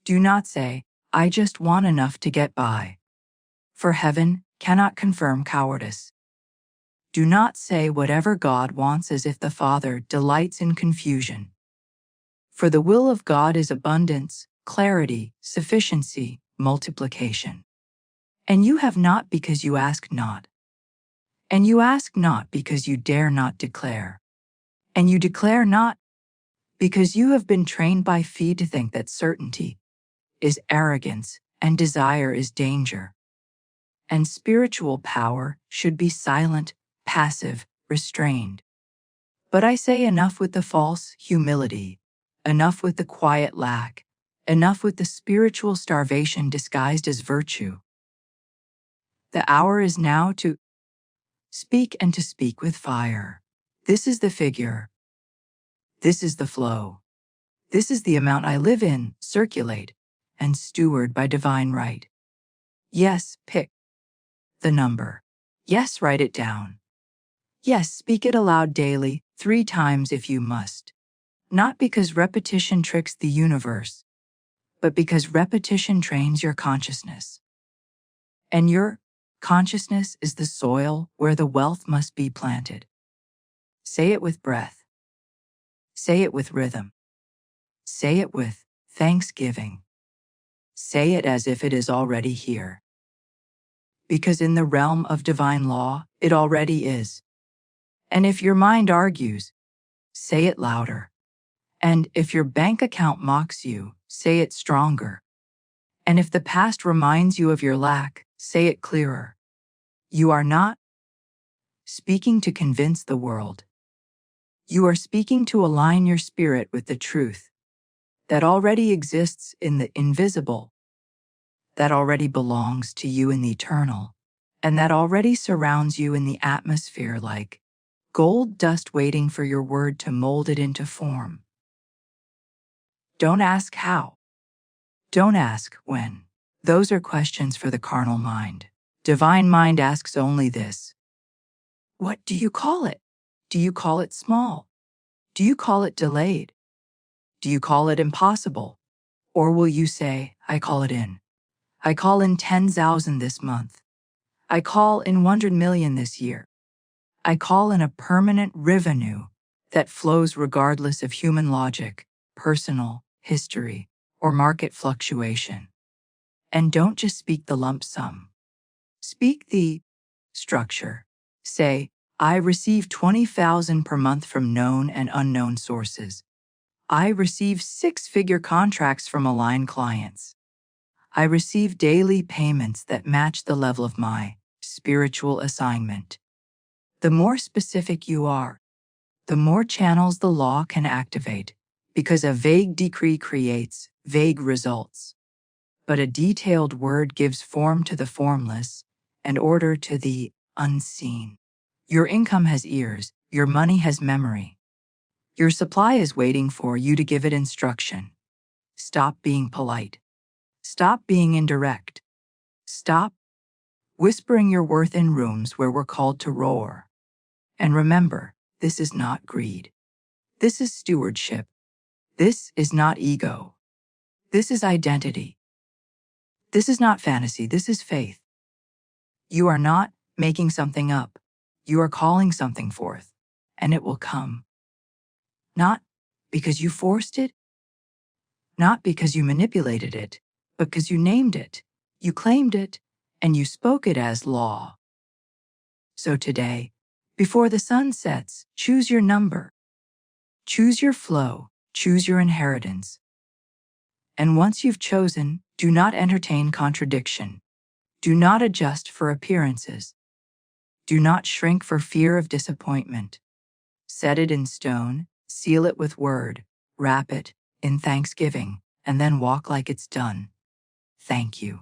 Do not say, I just want enough to get by. For heaven cannot confirm cowardice. Do not say whatever God wants as if the Father delights in confusion. For the will of God is abundance, clarity, sufficiency, multiplication. And you have not because you ask not. And you ask not because you dare not declare. And you declare not because you have been trained by feet to think that certainty is arrogance and desire is danger. And spiritual power should be silent, passive, restrained. But I say enough with the false humility, enough with the quiet lack, enough with the spiritual starvation disguised as virtue. The hour is now to speak and to speak with fire. This is the figure. This is the flow. This is the amount I live in, circulate, and steward by divine right. Yes, pick the number. Yes, write it down. Yes, speak it aloud daily, 3 times if you must. Not because repetition tricks the universe, but because repetition trains your consciousness. And your consciousness is the soil where the wealth must be planted. Say it with breath. Say it with rhythm. Say it with thanksgiving. Say it as if it is already here. Because in the realm of divine law, it already is. And if your mind argues, say it louder. And if your bank account mocks you, say it stronger. And if the past reminds you of your lack, say it clearer. You are not speaking to convince the world. You are speaking to align your spirit with the truth that already exists in the invisible, that already belongs to you in the eternal, and that already surrounds you in the atmosphere like gold dust waiting for your word to mold it into form. Don't ask how. Don't ask when. Those are questions for the carnal mind. Divine mind asks only this: what do you call it? Do you call it small? Do you call it delayed? Do you call it impossible? Or will you say, I call it in. I call in 10,000 this month. I call in 100 million this year. I call in a permanent revenue that flows regardless of human logic, personal history, or market fluctuation. And don't just speak the lump sum. Speak the structure. Say, I receive 20,000 per month from known and unknown sources. I receive six-figure contracts from aligned clients. I receive daily payments that match the level of my spiritual assignment. The more specific you are, the more channels the law can activate, because a vague decree creates vague results. But a detailed word gives form to the formless and order to the unseen. Your income has ears, your money has memory. Your supply is waiting for you to give it instruction. Stop being polite. Stop being indirect. Stop whispering your worth in rooms where we're called to roar. And remember, this is not greed. This is stewardship. This is not ego. This is identity. This is not fantasy. This is faith. You are not making something up. You are calling something forth, and it will come. Not because you forced it, not because you manipulated it, but because you named it, you claimed it, and you spoke it as law. So today, before the sun sets, choose your number. Choose your flow. Choose your inheritance. And once you've chosen, do not entertain contradiction. Do not adjust for appearances. Do not shrink for fear of disappointment. Set it in stone, seal it with word, wrap it in thanksgiving, and then walk like it's done. Thank you.